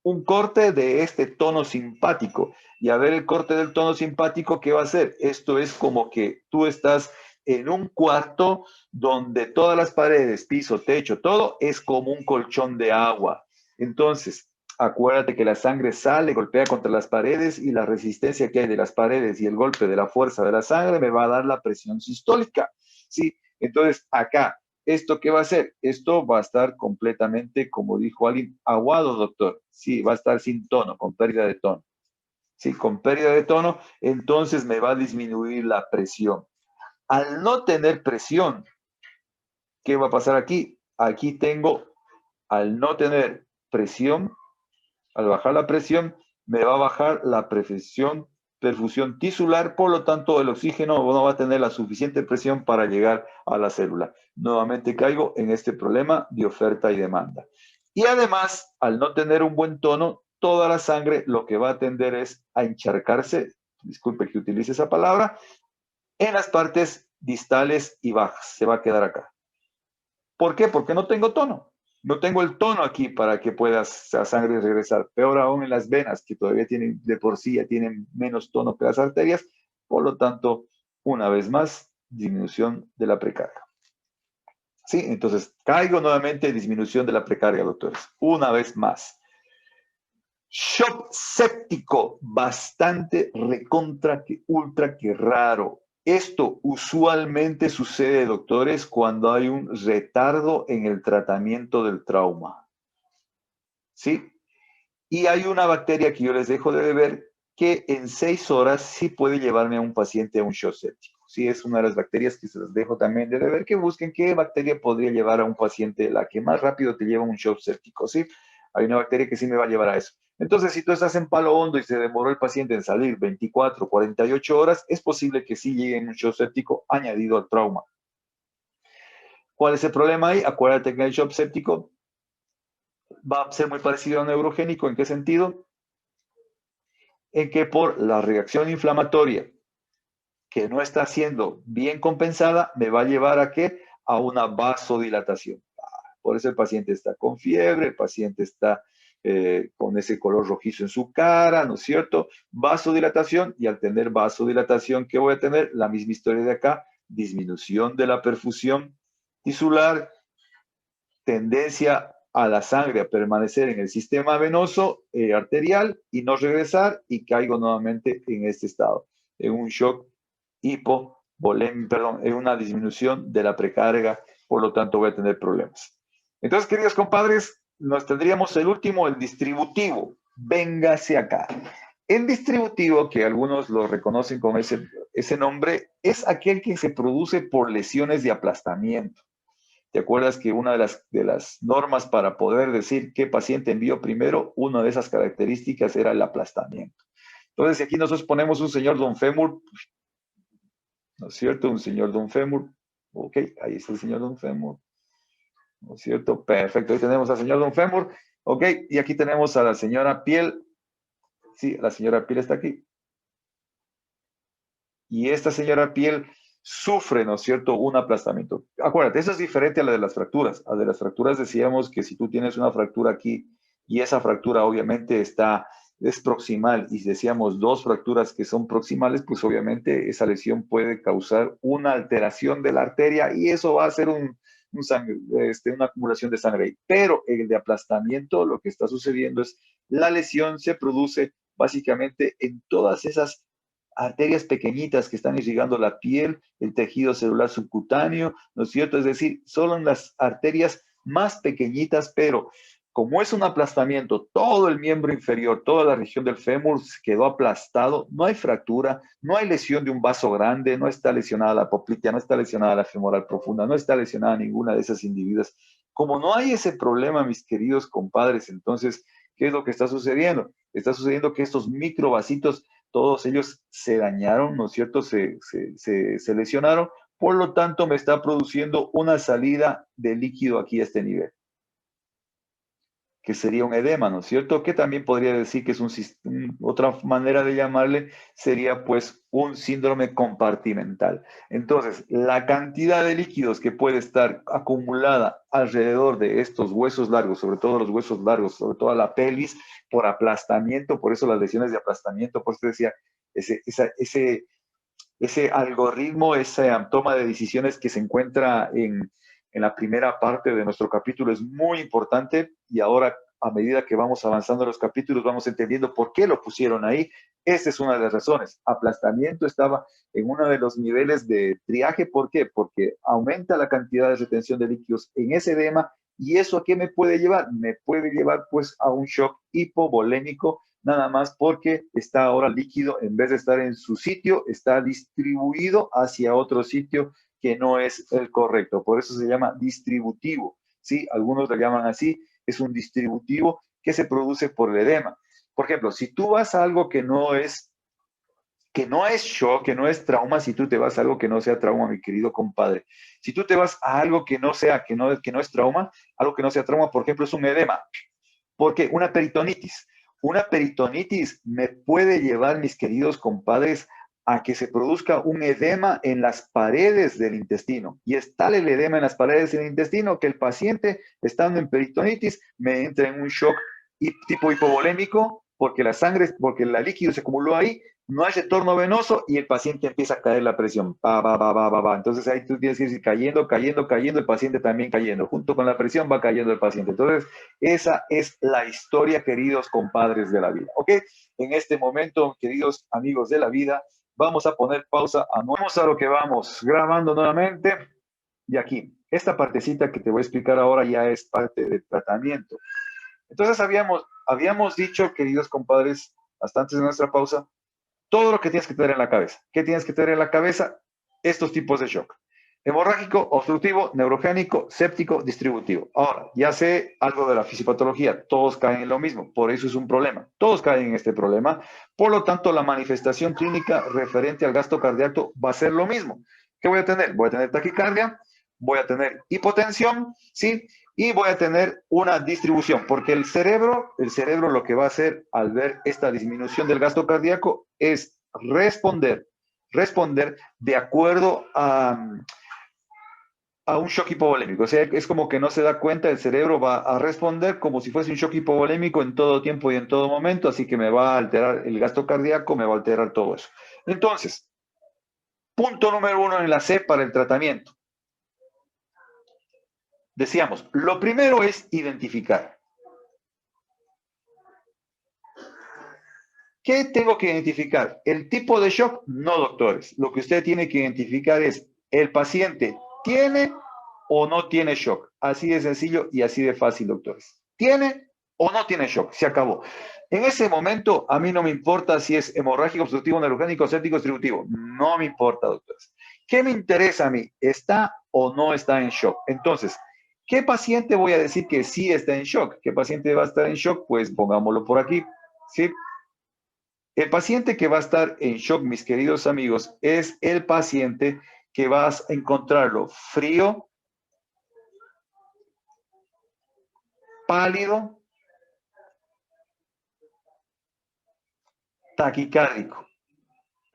S2: un corte de este tono simpático. Y a ver el corte del tono simpático, ¿qué va a hacer? Esto es como que tú estás en un cuarto donde todas las paredes, piso, techo, todo es como un colchón de agua. Entonces, acuérdate que la sangre sale, golpea contra las paredes y la resistencia que hay de las paredes y el golpe de la fuerza de la sangre me va a dar la presión sistólica. ¿Sí? Entonces, acá, ¿esto qué va a hacer? Esto va a estar completamente, como dijo alguien, aguado, doctor. Sí, va a estar sin tono, con pérdida de tono. ¿sí? Con pérdida de tono, entonces me va a disminuir la presión. Al no tener presión, ¿qué va a pasar aquí? Aquí tengo, al no tener presión, al bajar la presión, me va a bajar la perfusión tisular, por lo tanto el oxígeno no va a tener la suficiente presión para llegar a la célula. Nuevamente caigo en este problema de oferta y demanda. Y además, al no tener un buen tono, toda la sangre lo que va a tender es a encharcarse, disculpe que utilice esa palabra, en las partes distales y bajas. Se va a quedar acá. ¿Por qué? Porque no tengo tono. No tengo el tono aquí para que pueda la sangre regresar. Peor aún en las venas, que todavía tienen, de por sí ya tienen menos tono que las arterias. Por lo tanto, una vez más, disminución de la precarga. Sí, entonces caigo nuevamente en disminución de la precarga, doctores. Una vez más. Shock séptico, bastante recontra que ultra que raro. Esto usualmente sucede, doctores, cuando hay un retardo en el tratamiento del trauma. ¿Sí? Y hay una bacteria que yo les dejo de beber que en 6 horas sí puede llevarme a un paciente a un shock séptico. Sí, es una de las bacterias que se las dejo también de beber, que busquen qué bacteria podría llevar a un paciente, la que más rápido te lleva a un shock séptico. ¿Sí? Hay una bacteria que sí me va a llevar a eso. Entonces, si tú estás en palo hondo y se demoró el paciente en salir 24, 48 horas, es posible que sí llegue un shock séptico añadido al trauma. ¿Cuál es el problema ahí? Acuérdate que el shock séptico va a ser muy parecido a un neurogénico. ¿En qué sentido? En que por la reacción inflamatoria que no está siendo bien compensada, me va a llevar a qué? A una vasodilatación. Por eso el paciente está con fiebre, el paciente está con ese color rojizo en su cara, ¿no es cierto? Vasodilatación, y al tener vasodilatación, ¿qué voy a tener? La misma historia de acá, disminución de la perfusión tisular, tendencia a la sangre a permanecer en el sistema venoso arterial y no regresar, y caigo nuevamente en este estado, en un shock hipovolémico, perdón, en una disminución de la precarga, por lo tanto voy a tener problemas. Entonces, queridos compadres, nos tendríamos el último, el distributivo. Véngase acá. El distributivo, que algunos lo reconocen con ese nombre, es aquel que se produce por lesiones de aplastamiento. ¿Te acuerdas que una de las normas para poder decir qué paciente envió primero, una de esas características era el aplastamiento? Entonces, si aquí nosotros ponemos un señor Don Fémur, ¿no es cierto? Un señor Don Fémur. Ok, ahí está el señor Don Fémur. ¿No es cierto? Perfecto, ahí tenemos al señor Don Fémur. Ok, y aquí tenemos a la señora Piel. Sí, la señora Piel está aquí. Y esta señora Piel sufre, ¿no es cierto?, un aplastamiento. Acuérdate, eso es diferente a la de las fracturas. A la de las fracturas decíamos que si tú tienes una fractura aquí y esa fractura obviamente es proximal, y decíamos 2 fracturas que son proximales, pues obviamente esa lesión puede causar una alteración de la arteria y eso va a ser una acumulación de sangre. Pero el de aplastamiento, lo que está sucediendo es la lesión se produce básicamente en todas esas arterias pequeñitas que están irrigando la piel, el tejido celular subcutáneo, ¿no es cierto? Es decir, solo en las arterias más pequeñitas, pero como es un aplastamiento, todo el miembro inferior, toda la región del fémur quedó aplastado, no hay fractura, no hay lesión de un vaso grande, no está lesionada la poplitea, no está lesionada la femoral profunda, no está lesionada ninguna de esas individuas. Como no hay ese problema, mis queridos compadres, entonces, ¿qué es lo que está sucediendo? Está sucediendo que estos microvasitos, todos ellos se dañaron, ¿no es cierto? Se lesionaron, por lo tanto me está produciendo una salida de líquido aquí a este nivel, que sería un edema, ¿no es cierto? Que también podría decir que es otra manera de llamarle, sería pues un síndrome compartimental. Entonces, la cantidad de líquidos que puede estar acumulada alrededor de estos huesos largos, sobre todo los huesos largos, sobre todo la pelvis, por aplastamiento, por eso las lesiones de aplastamiento, pues te decía, ese algoritmo, esa toma de decisiones que se encuentra en la primera parte de nuestro capítulo es muy importante, y ahora a medida que vamos avanzando en los capítulos vamos entendiendo por qué lo pusieron ahí. Esa es una de las razones. Aplastamiento estaba en uno de los niveles de triaje. ¿Por qué? Porque aumenta la cantidad de retención de líquidos en ese edema, y eso ¿a qué me puede llevar? Me puede llevar pues a un shock hipovolémico, nada más porque está ahora líquido, en vez de estar en su sitio, está distribuido hacia otro sitio que no es el correcto. Por eso se llama distributivo, ¿sí? Algunos lo llaman así, es un distributivo que se produce por el edema. Por ejemplo, si tú vas a algo que no es shock, que no es trauma, si tú te vas a algo que no sea trauma, mi querido compadre. Si tú te vas a algo que no sea, que no es trauma, algo que no sea trauma, por ejemplo, es un edema. Porque una peritonitis. Una peritonitis me puede llevar, mis queridos compadres, a que se produzca un edema en las paredes del intestino. Y es tal el edema en las paredes del intestino que el paciente, estando en peritonitis, me entra en un shock tipo hipovolémico, porque la sangre, porque el líquido se acumuló ahí, no hay retorno venoso y el paciente empieza a caer la presión. Entonces ahí tú tienes que ir cayendo, el paciente también cayendo. Junto con la presión va cayendo el paciente. Entonces, esa es la historia, queridos compadres de la vida. ¿Ok? En este momento, queridos amigos de la vida, vamos a poner pausa. Vamos a lo que vamos, grabando nuevamente. Y aquí, esta partecita que te voy a explicar ahora ya es parte del tratamiento. Entonces habíamos dicho, queridos compadres, hasta antes de nuestra pausa, todo lo que tienes que tener en la cabeza. ¿Qué tienes que tener en la cabeza? Estos tipos de shock. Hemorrágico, obstructivo, neurogénico, séptico, distributivo. Ahora, ya sé algo de la fisiopatología. Todos caen en lo mismo. Por eso es un problema. Todos caen en este problema. Por lo tanto, la manifestación clínica referente al gasto cardíaco va a ser lo mismo. ¿Qué voy a tener? Voy a tener taquicardia, voy a tener hipotensión, ¿sí? Y voy a tener una distribución, porque el cerebro lo que va a hacer al ver esta disminución del gasto cardíaco es responder de acuerdo a un shock hipovolémico. O sea, es como que no se da cuenta, el cerebro va a responder como si fuese un shock hipovolémico en todo tiempo y en todo momento, así que me va a alterar el gasto cardíaco, me va a alterar todo eso. Entonces, punto número 1 en la C para el tratamiento. Decíamos, lo primero es identificar. ¿Qué tengo que identificar? El tipo de shock, no, doctores. Lo que usted tiene que identificar es, ¿el paciente tiene o no tiene shock? Así de sencillo y así de fácil, doctores. ¿Tiene o no tiene shock? Se acabó. En ese momento, a mí no me importa si es hemorrágico, obstructivo, neurogénico, séptico, distributivo. No me importa, doctores. ¿Qué me interesa a mí? ¿Está o no está en shock? Entonces, ¿qué paciente voy a decir que sí está en shock? ¿Qué paciente va a estar en shock? Pues pongámoslo por aquí, ¿sí? El paciente que va a estar en shock, mis queridos amigos, es el paciente que vas a encontrarlo frío, pálido, taquicárdico.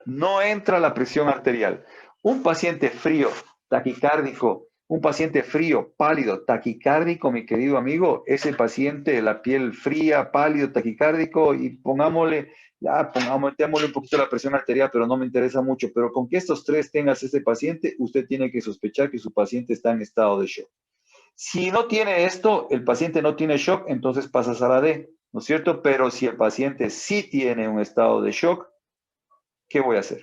S2: No entra la presión arterial. Un paciente frío, taquicárdico, un paciente frío, pálido, taquicárdico, mi querido amigo, ese paciente de la piel fría, pálido, taquicárdico, y pongámosle un poquito la presión arterial, pero no me interesa mucho. Pero con que estos tres tengas este paciente, usted tiene que sospechar que su paciente está en estado de shock. Si no tiene esto, el paciente no tiene shock, entonces pasas a la D, ¿no es cierto? Pero si el paciente sí tiene un estado de shock, ¿qué voy a hacer?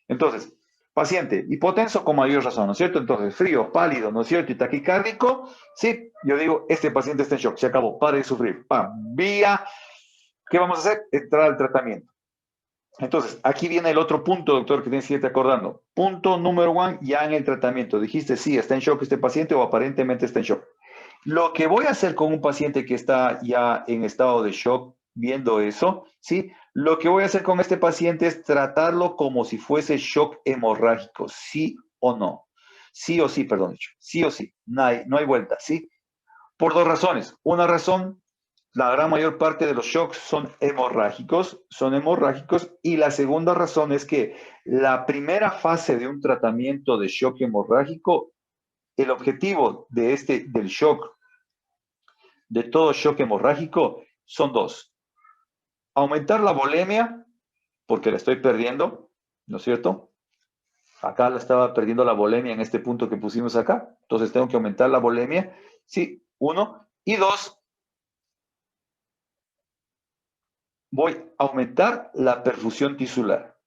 S2: Entonces, paciente hipotenso con mayor razón, ¿no es cierto? Entonces, frío, pálido, ¿no es cierto? Y taquicárdico, sí, yo digo, este paciente está en shock, se acabó, pare de sufrir. ¡Pam! Vía, ¿qué vamos a hacer? Entrar al tratamiento. Entonces, aquí viene el otro punto, doctor, que tienes que irte acordando. Punto número 1, ya en el tratamiento. Dijiste, sí, está en shock este paciente o aparentemente está en shock. Lo que voy a hacer con un paciente que está ya en estado de shock, viendo eso, ¿sí? Lo que voy a hacer con este paciente es tratarlo como si fuese shock hemorrágico, sí o no. Sí o sí, perdón, dicho. Sí o sí. No hay vuelta, ¿sí? Por dos razones. Una razón, la gran mayor parte de los shocks son hemorrágicos, y la segunda razón es que la primera fase de un tratamiento de shock hemorrágico, el objetivo del shock, de todo shock hemorrágico, son dos. Aumentar la volemia, porque la estoy perdiendo, ¿no es cierto? Acá la estaba perdiendo la volemia en este punto que pusimos acá. Entonces tengo que aumentar la volemia. Sí, 1. Y 2, voy a aumentar la perfusión tisular.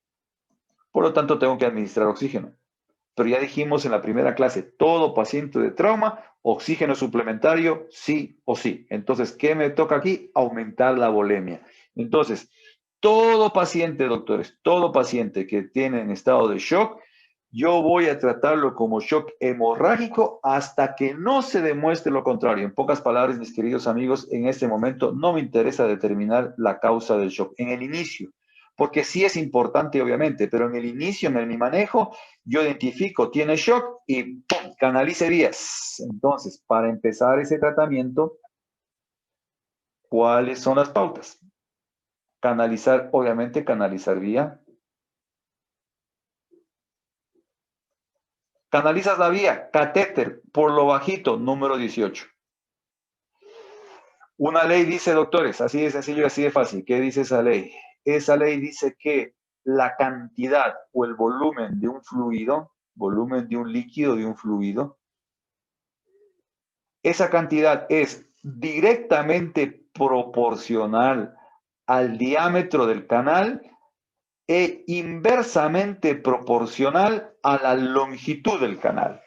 S2: Por lo tanto, tengo que administrar oxígeno. Pero ya dijimos en la primera clase, todo paciente de trauma, oxígeno suplementario, sí o sí. Entonces, ¿qué me toca aquí? Aumentar la volemia. Entonces, todo paciente, doctores, todo paciente que tiene en estado de shock, yo voy a tratarlo como shock hemorrágico hasta que no se demuestre lo contrario. En pocas palabras, mis queridos amigos, en este momento no me interesa determinar la causa del shock en el inicio, porque sí es importante, obviamente, pero en el inicio, en mi manejo, yo identifico, tiene shock y ¡pum!, canalice vías. Entonces, para empezar ese tratamiento, ¿cuáles son las pautas? Canalizar, obviamente, canalizar vía. Canalizas la vía, catéter, por lo bajito, número 18. Una ley dice, doctores, así de sencillo y así de fácil. ¿Qué dice esa ley? Esa ley dice que la cantidad o el volumen de un fluido, volumen de un líquido, de un fluido, esa cantidad es directamente proporcional al diámetro del canal e inversamente proporcional a la longitud del canal.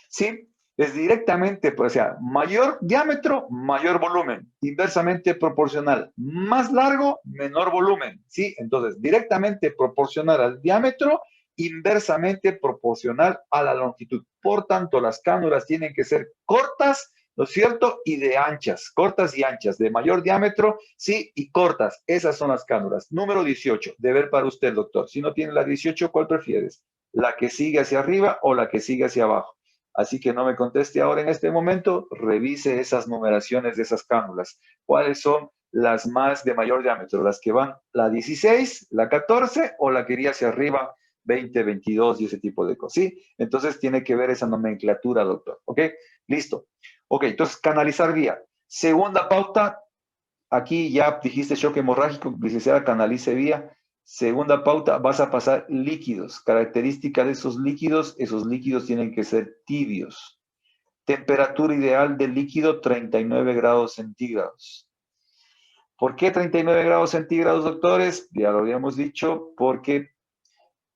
S2: ¿Sí? Es directamente, o sea, mayor diámetro, mayor volumen, inversamente proporcional, más largo, menor volumen, ¿sí? Entonces, directamente proporcional al diámetro, inversamente proporcional a la longitud. Por tanto, las cánulas tienen que ser cortas, ¿no es cierto? Y de anchas, cortas y anchas, de mayor diámetro, sí, y cortas. Esas son las cánulas. Número 18, deber para usted, doctor. Si no tiene la 18, ¿cuál prefieres? ¿La que sigue hacia arriba o la que sigue hacia abajo? Así que no me conteste ahora en este momento, revise esas numeraciones de esas cánulas. ¿Cuáles son las más de mayor diámetro? ¿Las que van la 16, la 14 o la que iría hacia arriba 20, 22 y ese tipo de cosas? ¿Sí? Entonces tiene que ver esa nomenclatura, doctor. ¿Ok? Listo. Ok, entonces canalizar vía. Segunda pauta, aquí ya dijiste shock hemorrágico, licenciada, canalice vía. Segunda pauta, vas a pasar líquidos. Característica de esos líquidos tienen que ser tibios. Temperatura ideal del líquido, 39 grados centígrados. ¿Por qué 39 grados centígrados, doctores? Ya lo habíamos dicho, porque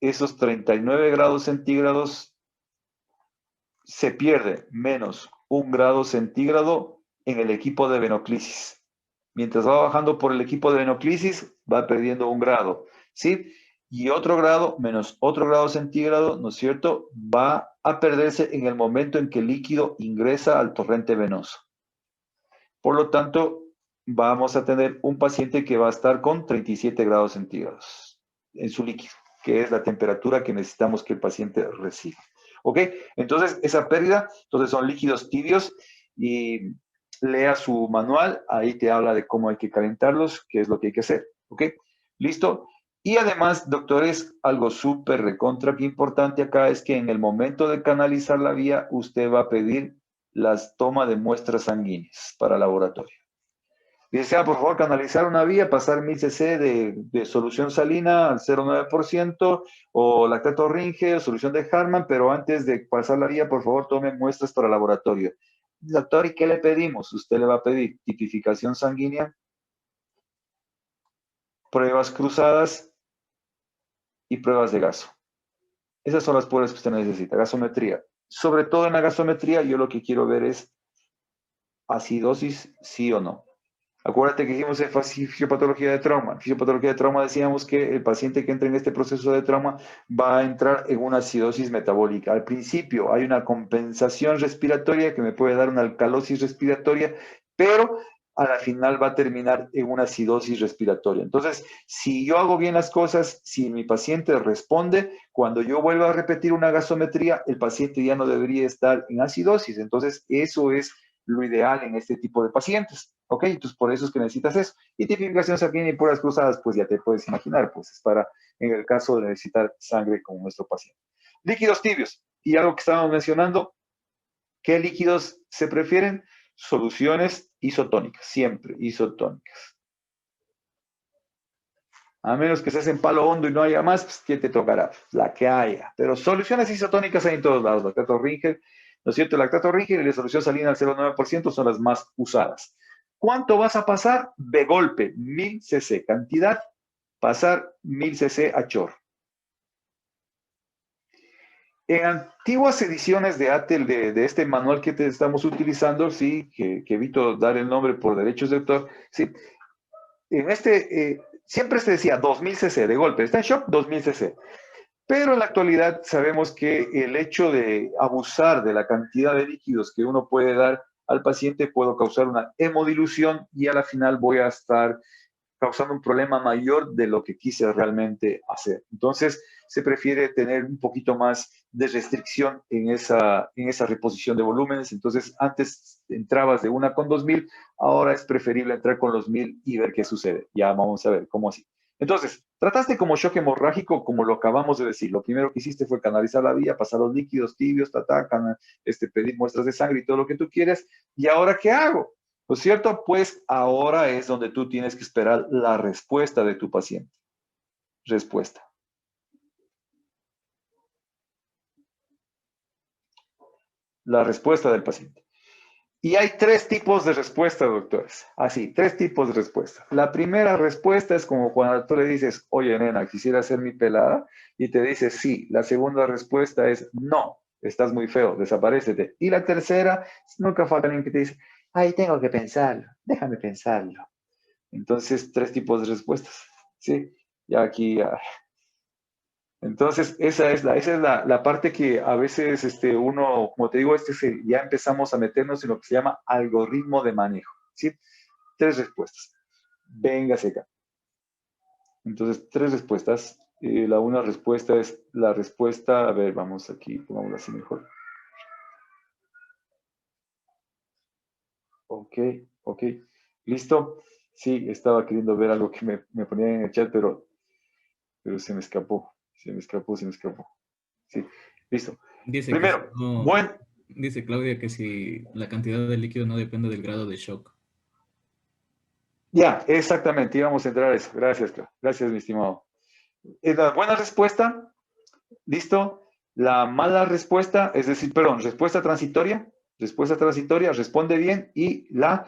S2: esos 39 grados centígrados se pierde menos 1 grado centígrado en el equipo de venoclisis. Mientras va bajando por el equipo de venoclisis, va perdiendo 1 grado, ¿sí? Y otro grado, menos otro grado centígrado, ¿no es cierto?, va a perderse en el momento en que el líquido ingresa al torrente venoso. Por lo tanto, vamos a tener un paciente que va a estar con 37 grados centígrados en su líquido, que es la temperatura que necesitamos que el paciente reciba. ¿Ok? Entonces, esa pérdida, entonces son líquidos tibios y lea su manual, ahí te habla de cómo hay que calentarlos, qué es lo que hay que hacer. ¿Ok? ¿Listo? Y además, doctores, algo súper recontra que importante acá es que en el momento de canalizar la vía, usted va a pedir las tomas de muestras sanguíneas para laboratorio. Desea, por favor, canalizar una vía, pasar 1000 cc de solución salina al 0,9% o lactato Ringe o solución de Harman, pero antes de pasar la vía, por favor, tome muestras para laboratorio. Doctor, ¿y qué le pedimos? Usted le va a pedir tipificación sanguínea, pruebas cruzadas y pruebas de gaso. Esas son las pruebas que usted necesita, gasometría. Sobre todo en la gasometría, yo lo que quiero ver es acidosis, sí o no. Acuérdate que hicimos fisiopatología de trauma. En fisiopatología de trauma decíamos que el paciente que entra en este proceso de trauma va a entrar en una acidosis metabólica. Al principio hay una compensación respiratoria que me puede dar una alcalosis respiratoria, pero a la final va a terminar en una acidosis respiratoria. Entonces, si yo hago bien las cosas, si mi paciente responde, cuando yo vuelva a repetir una gasometría, el paciente ya no debería estar en acidosis. Entonces, eso es lo ideal en este tipo de pacientes. ¿Ok? Entonces, por eso es que necesitas eso. Y tipificación sanguínea y puras cruzadas, pues ya te puedes imaginar, pues es para, en el caso de necesitar sangre como nuestro paciente. Líquidos tibios. Y algo que estábamos mencionando, ¿qué líquidos se prefieren? Soluciones isotónicas, siempre isotónicas. A menos que seas en palo hondo y no haya más, pues ¿qué te tocará? La que haya. Pero soluciones isotónicas hay en todos lados. Lactato Ringe, ¿no es cierto? El lactato Ringe y la solución salina al 0,9% son las más usadas. ¿Cuánto vas a pasar? De golpe, 1000 cc. Cantidad, pasar 1000 cc a chorro. En antiguas ediciones de ATEL, de este manual que te estamos utilizando, sí, que evito dar el nombre por derechos de autor, sí, siempre se decía 2000 cc de golpe, está en shock 2000 cc. Pero en la actualidad sabemos que el hecho de abusar de la cantidad de líquidos que uno puede dar al paciente puede causar una hemodilución y a la final voy a estar causando un problema mayor de lo que quise realmente hacer. Entonces, se prefiere tener un poquito más de restricción en esa reposición de volúmenes. Entonces, antes entrabas de una con 2000, ahora es preferible entrar con los 1000 y ver qué sucede. Ya vamos a ver cómo así. Entonces, trataste como shock hemorrágico, como lo acabamos de decir. Lo primero que hiciste fue canalizar la vía, pasar los líquidos tibios, pedir muestras de sangre y todo lo que tú quieres. ¿Y ahora qué hago? ¿No es cierto? Pues ahora es donde tú tienes que esperar la respuesta de tu paciente. Respuesta. La respuesta del paciente. Y hay 3 tipos de respuesta, doctores. Así, 3 tipos de respuesta. La primera respuesta es como cuando tú le dices, oye, nena, quisiera hacer mi pelada, y te dice sí. La segunda respuesta es no, estás muy feo, desaparécete. Y la tercera, nunca falta alguien que te dice, ay, tengo que pensarlo, déjame pensarlo. Entonces, 3 tipos de respuestas. Sí, ya aquí. Entonces, esa es la parte que a veces uno, como te digo, ya empezamos a meternos en lo que se llama algoritmo de manejo. ¿Sí? 3 respuestas. Véngase acá. Entonces, 3 respuestas. La una respuesta es la respuesta, a ver, vamos aquí, pongámoslo así mejor. Ok, ok. ¿Listo? Sí, estaba queriendo ver algo que me ponía en el chat, pero se me escapó. Se me escapó, se me escapó. Sí, listo.
S3: Dice que
S2: Primero,
S3: no, dice Claudia que si la cantidad de líquido no depende del grado de shock.
S2: ya, exactamente, íbamos a entrar a eso. Gracias, gracias, mi estimado. La buena respuesta, listo. La mala respuesta, es decir, perdón, respuesta transitoria, responde bien y la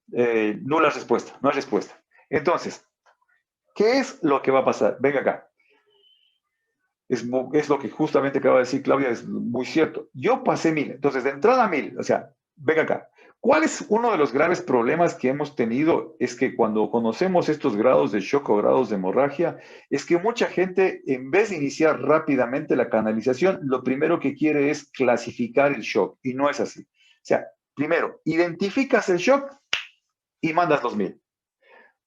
S2: nula respuesta, no hay respuesta. Entonces, ¿qué es lo que va a pasar? Venga acá. Es lo que justamente acaba de decir Claudia, es muy cierto. Yo pasé 1000, entonces de entrada 1000, o sea, venga acá. ¿Cuál es uno de los graves problemas que hemos tenido? Es que cuando conocemos estos grados de shock o grados de hemorragia, es que mucha gente, en vez de iniciar rápidamente la canalización, lo primero que quiere es clasificar el shock, y no es así. O sea, primero, identificas el shock y mandas los 1000.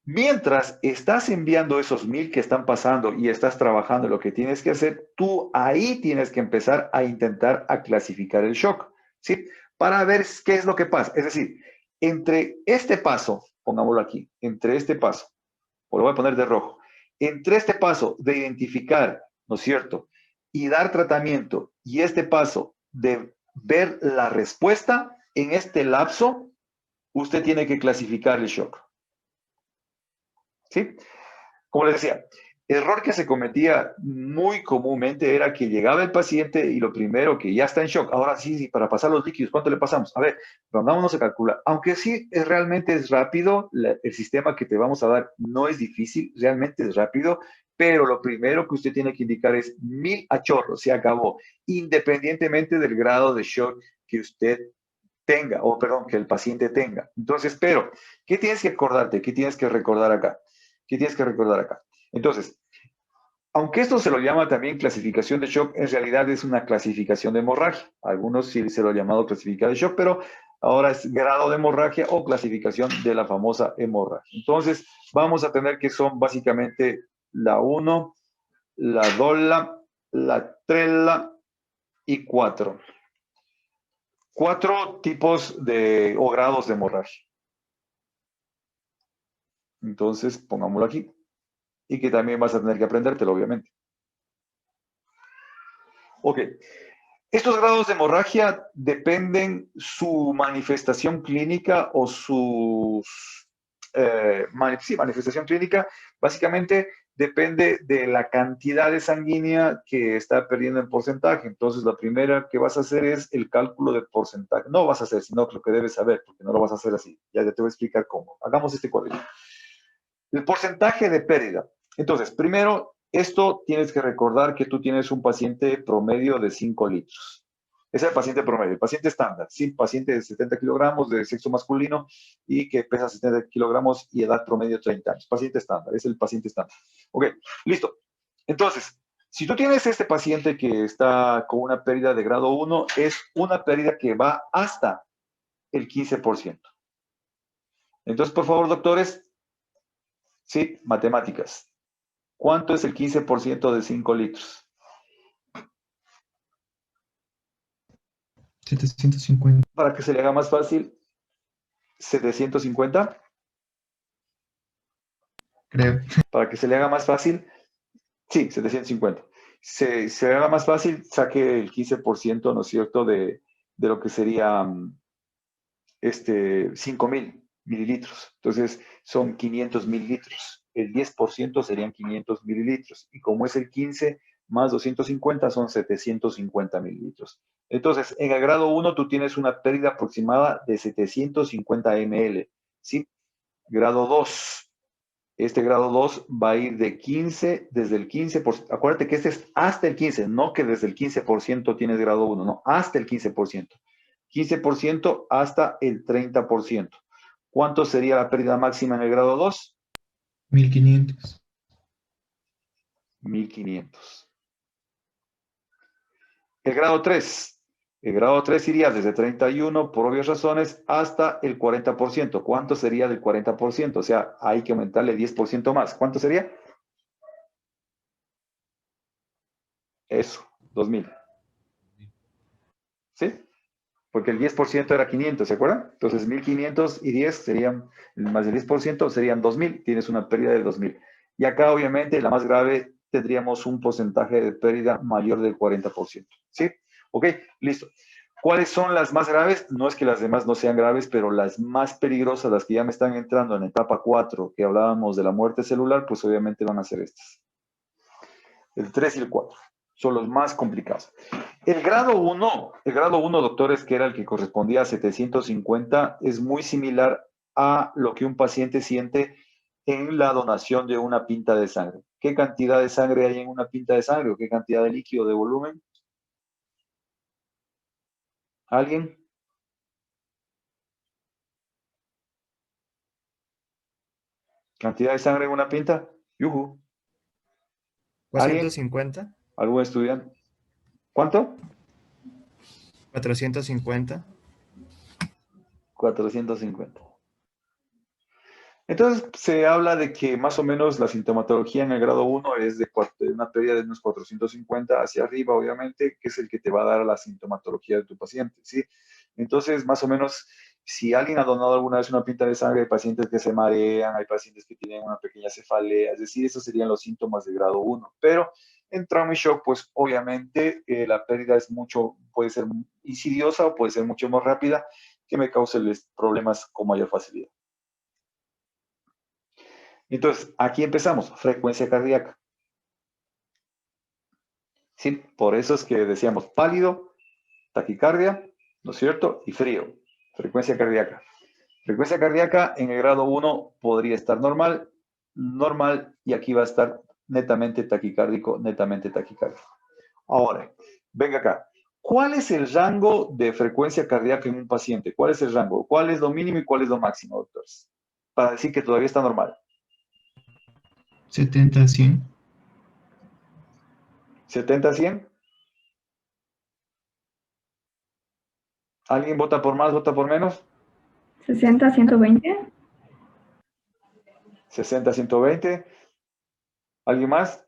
S2: Mientras estás enviando esos 1000 que están pasando y estás trabajando lo que tienes que hacer, tú ahí tienes que empezar a intentar a clasificar el shock, ¿sí? Para ver qué es lo que pasa. Es decir, entre este paso, pongámoslo aquí, entre este paso, o lo voy a poner de rojo, entre este paso de identificar, ¿no es cierto? Y dar tratamiento y este paso de ver la respuesta, en este lapso, usted tiene que clasificar el shock. ¿Sí? Como les decía, error que se cometía muy comúnmente era que llegaba el paciente y lo primero que ya está en shock, ahora sí, para pasar los líquidos, ¿cuánto le pasamos? A ver, pongámonos a calcular. Aunque sí, realmente es rápido, el sistema que te vamos a dar no es difícil, realmente es rápido, pero lo primero que usted tiene que indicar es 1000 a chorro, se acabó, independientemente del grado de shock que usted tenga, o perdón, que el paciente tenga. Entonces, pero, ¿qué tienes que acordarte? ¿Qué tienes que recordar acá? ¿Qué tienes que recordar acá? Entonces, aunque esto se lo llama también clasificación de shock, en realidad es una clasificación de hemorragia. Algunos sí se lo han llamado clasificación de shock, pero ahora es grado de hemorragia o clasificación de la famosa hemorragia. Entonces, vamos a tener que son básicamente la 1, la 2, la 3 y 4. 4 tipos o grados de hemorragia. Entonces, pongámoslo aquí. Y que también vas a tener que aprendértelo, obviamente. Ok. Estos grados de hemorragia dependen su manifestación clínica o manifestación clínica, básicamente depende de la cantidad de sanguínea que está perdiendo en porcentaje. Entonces, la primera que vas a hacer es el cálculo de porcentaje. No vas a hacer, sino lo que debes saber, porque no lo vas a hacer así. Ya te voy a explicar cómo. Hagamos este cuadrito. El porcentaje de pérdida. Entonces, primero, esto tienes que recordar que tú tienes un paciente promedio de 5 litros. Ese es el paciente promedio, el paciente estándar, sí, paciente de 70 kilogramos de sexo masculino y que pesa 70 kilogramos y edad promedio 30 años. Paciente estándar, es el paciente estándar. Ok, listo. Entonces, si tú tienes este paciente que está con una pérdida de grado 1, es una pérdida que va hasta el 15%. Entonces, por favor, doctores, sí, matemáticas. ¿Cuánto es el 15% de 5 litros?
S4: 750.
S2: Para que se le haga más fácil, 750.
S4: Creo.
S2: Para que se le haga más fácil, sí, 750. Se le haga más fácil, saque el 15%, ¿no es cierto?, de lo que sería 5.000 mililitros. Entonces, son 500 mililitros. El 10% serían 500 mililitros. Y como es el 15 más 250, son 750 mililitros. Entonces, en el grado 1, tú tienes una pérdida aproximada de 750 ml. ¿Sí? Grado 2. Este grado 2 va a ir de 15, desde el 15%. Acuérdate que este es hasta el 15, no que desde el 15% tienes grado 1, no, hasta el 15%. 15% hasta el 30%. ¿Cuánto sería la pérdida máxima en el grado 2?
S4: 1500.
S2: 1500. El grado 3. El grado 3 iría desde 31, por obvias razones, hasta el 40%. ¿Cuánto sería del 40%? O sea, hay que aumentarle 10% más. ¿Cuánto sería? Eso, 2000. ¿Sí? Porque el 10% era 500, ¿se acuerdan? Entonces 1500 y 10 serían, más del 10% serían 2000, tienes una pérdida de 2000. Y acá obviamente la más grave tendríamos un porcentaje de pérdida mayor del 40%. ¿Sí? Ok, listo. ¿Cuáles son las más graves? No es que las demás no sean graves, pero las más peligrosas, las que ya me están entrando en etapa 4, que hablábamos de la muerte celular, pues obviamente van a ser estas. El 3 y el 4 son los más complicados. El grado 1, doctores, que era el que correspondía a 750, es muy similar a lo que un paciente siente en la donación de una pinta de sangre. ¿Qué cantidad de sangre hay en una pinta de sangre o qué cantidad de líquido, de volumen? ¿Alguien? ¿Cantidad de sangre en una pinta? Yuhu. ¿Alguien?
S5: 450.
S2: ¿Algún estudiante? ¿Cuánto?
S5: 450.
S2: 450. Entonces, se habla de que más o menos la sintomatología en el grado 1 es de una pérdida de unos 450 hacia arriba, obviamente, que es el que te va a dar la sintomatología de tu paciente, ¿sí? Entonces, más o menos, si alguien ha donado alguna vez una pinta de sangre, hay pacientes que se marean, hay pacientes que tienen una pequeña cefalea, es decir, esos serían los síntomas de grado 1. Pero en trauma y shock, pues obviamente la pérdida es puede ser insidiosa o puede ser mucho más rápida, que me cause problemas con mayor facilidad. Entonces, aquí empezamos, frecuencia cardíaca. Sí, por eso es que decíamos pálido, taquicardia, ¿no es cierto? Y frío, frecuencia cardíaca. Frecuencia cardíaca en el grado 1 podría estar normal, y aquí va a estar netamente taquicárdico, netamente taquicárdico. Ahora, venga acá. ¿Cuál es el rango de frecuencia cardíaca en un paciente? ¿Cuál es el rango? ¿Cuál es lo mínimo y cuál es lo máximo, doctores? Para decir que todavía está normal.
S4: 70 a 100.
S2: 70 a 100. ¿Alguien vota por más, vota por menos?
S6: 60 a 120.
S2: 60 a 120. ¿Alguien más?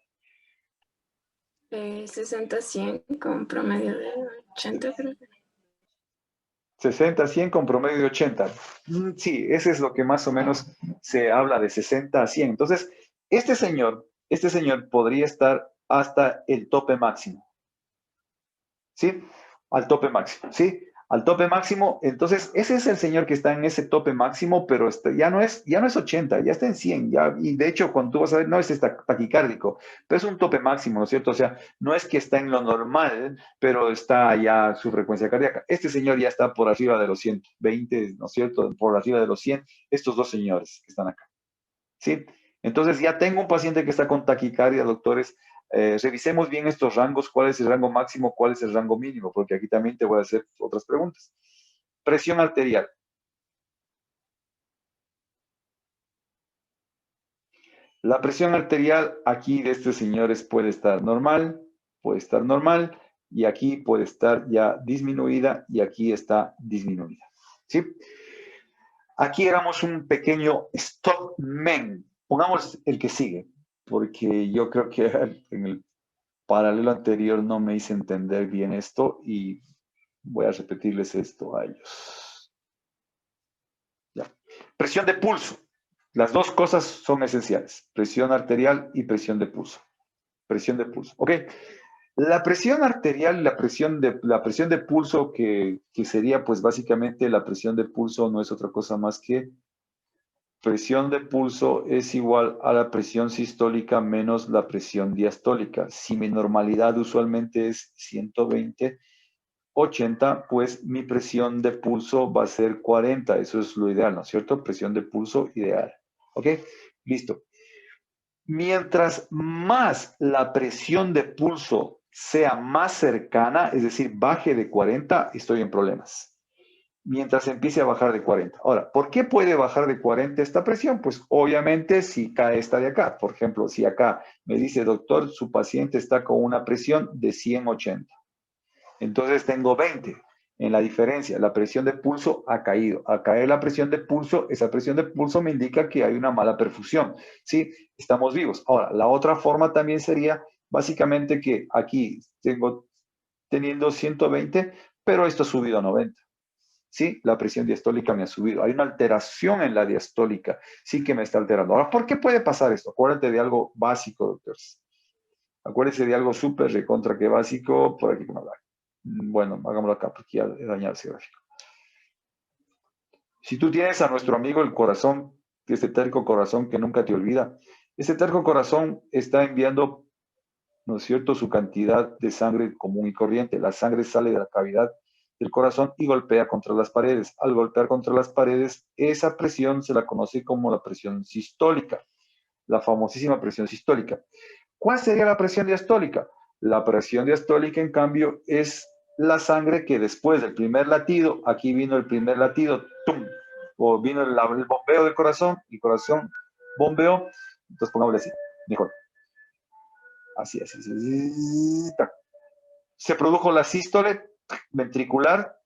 S7: 60 a 100 con promedio de 80, creo.
S2: 60 a 100 con promedio de 80. Sí, ese es lo que más o menos se habla de 60 a 100. Entonces, este señor podría estar hasta el tope máximo. ¿Sí? Al tope máximo, ¿sí? Al tope máximo. Entonces, ese es el señor que está en ese tope máximo, pero ya no es 80, ya está en 100. Ya, y de hecho, cuando tú vas a ver, no es taquicárdico, pero es un tope máximo, ¿no es cierto? O sea, no es que está en lo normal, pero está ya su frecuencia cardíaca. Este señor ya está por arriba de los 120, ¿no es cierto? Por arriba de los 100, estos dos señores que están acá. ¿Sí? Entonces ya tengo un paciente que está con taquicardia, doctores. Revisemos bien estos rangos, cuál es el rango máximo, cuál es el rango mínimo, porque aquí también te voy a hacer otras preguntas. Presión arterial. La presión arterial aquí de estos señores puede estar normal, y aquí puede estar ya disminuida, y aquí está disminuida. ¿Sí? Aquí hagamos un pequeño stop men. Pongamos el que sigue, porque yo creo que en el paralelo anterior no me hice entender bien esto y voy a repetirles esto a ellos. Ya. Presión de pulso. Las dos cosas son esenciales. Presión arterial y presión de pulso. Presión de pulso. ¿Ok? La presión arterial y la presión de pulso, que sería pues básicamente la presión de pulso, no es otra cosa más que presión de pulso es igual a la presión sistólica menos la presión diastólica. Si mi normalidad usualmente es 120, 80, pues mi presión de pulso va a ser 40. Eso es lo ideal, ¿no es cierto? Presión de pulso ideal. ¿Ok? Listo. Mientras más la presión de pulso sea más cercana, es decir, baje de 40, estoy en problemas. Mientras empiece a bajar de 40. Ahora, ¿por qué puede bajar de 40 esta presión? Pues obviamente si cae esta de acá. Por ejemplo, si acá me dice, doctor, su paciente está con una presión de 180. Entonces tengo 20 en la diferencia. La presión de pulso ha caído. Al caer la presión de pulso, esa presión de pulso me indica que hay una mala perfusión. ¿Sí? Estamos vivos. Ahora, la otra forma también sería básicamente que aquí teniendo 120, pero esto ha subido a 90. Sí, la presión diastólica me ha subido. Hay una alteración en la diastólica. Sí que me está alterando. Ahora, ¿por qué puede pasar esto? Acuérdate de algo básico, doctores. Acuérdense de algo súper recontra que básico. Por aquí, bueno, hagámoslo acá porque ya he dañado ese gráfico. Si tú tienes a nuestro amigo el corazón, este terco corazón que nunca te olvida, ese terco corazón está enviando, ¿no es cierto?, su cantidad de sangre común y corriente. La sangre sale de la cavidad del corazón y golpea contra las paredes. Al golpear contra las paredes, esa presión se la conoce como la presión sistólica, la famosísima presión sistólica. ¿Cuál sería la presión diastólica? La presión diastólica, en cambio, es la sangre que después del primer latido, aquí vino el primer latido, ¡tum!, o vino el bombeo del corazón, el corazón bombeó, entonces pongámosle así, mejor. Así. Se produjo la sístole ventricular,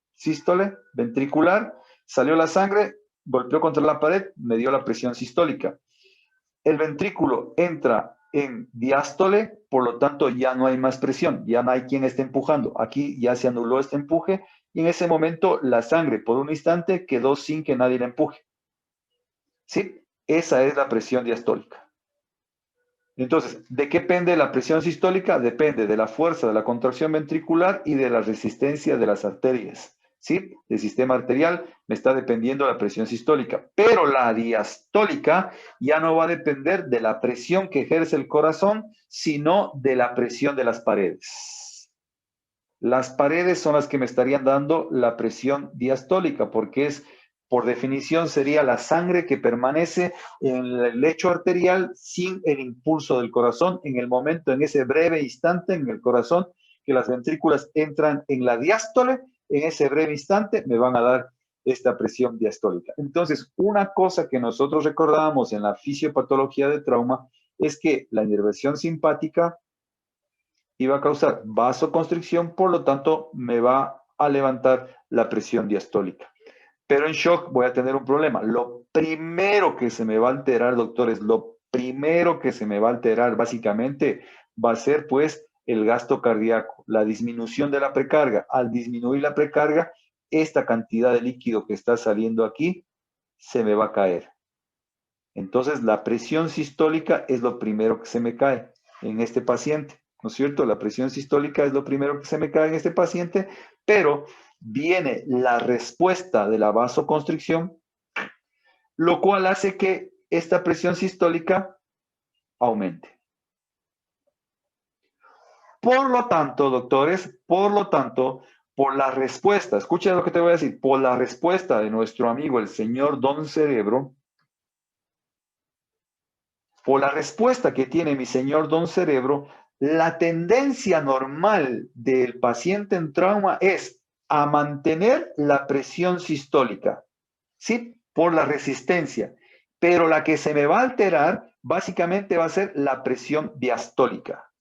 S2: salió la sangre, golpeó contra la pared, me dio la presión sistólica. El ventrículo entra en diástole, por lo tanto ya no hay más presión, ya no hay quien esté empujando. Aquí ya se anuló este empuje y en ese momento la sangre por un instante quedó sin que nadie la empuje. ¿Sí? Esa es la presión diastólica. Entonces, ¿de qué depende la presión sistólica? Depende de la fuerza de la contracción ventricular y de la resistencia de las arterias. ¿Sí? El sistema arterial me está dependiendo de la presión sistólica, pero la diastólica ya no va a depender de la presión que ejerce el corazón, sino de la presión de las paredes. Las paredes son las que me estarían dando la presión diastólica, porque es, por definición, sería la sangre que permanece en el lecho arterial sin el impulso del corazón en el momento, en ese breve instante en el corazón, que las ventrículas entran en la diástole, en ese breve instante me van a dar esta presión diastólica. Entonces, una cosa que nosotros recordábamos en la fisiopatología de trauma es que la inervación simpática iba a causar vasoconstricción, por lo tanto, me va a levantar la presión diastólica. Pero en shock voy a tener un problema. Lo primero que se me va a alterar, doctores, lo primero que se me va a alterar básicamente va a ser pues el gasto cardíaco, la disminución de la precarga. Al disminuir la precarga, esta cantidad de líquido que está saliendo aquí se me va a caer. Entonces la presión sistólica es lo primero que se me cae en este paciente, ¿no es cierto? La presión sistólica es lo primero que se me cae en este paciente, pero viene la respuesta de la vasoconstricción, lo cual hace que esta presión sistólica aumente. Por lo tanto, doctores, por la respuesta, escuchen lo que te voy a decir, por la respuesta de nuestro amigo el señor Don Cerebro, por la respuesta que tiene mi señor don cerebro, la tendencia normal del paciente en trauma es a mantener la presión sistólica, ¿sí? Por la resistencia. Pero la que se me va a alterar básicamente va a ser la presión diastólica.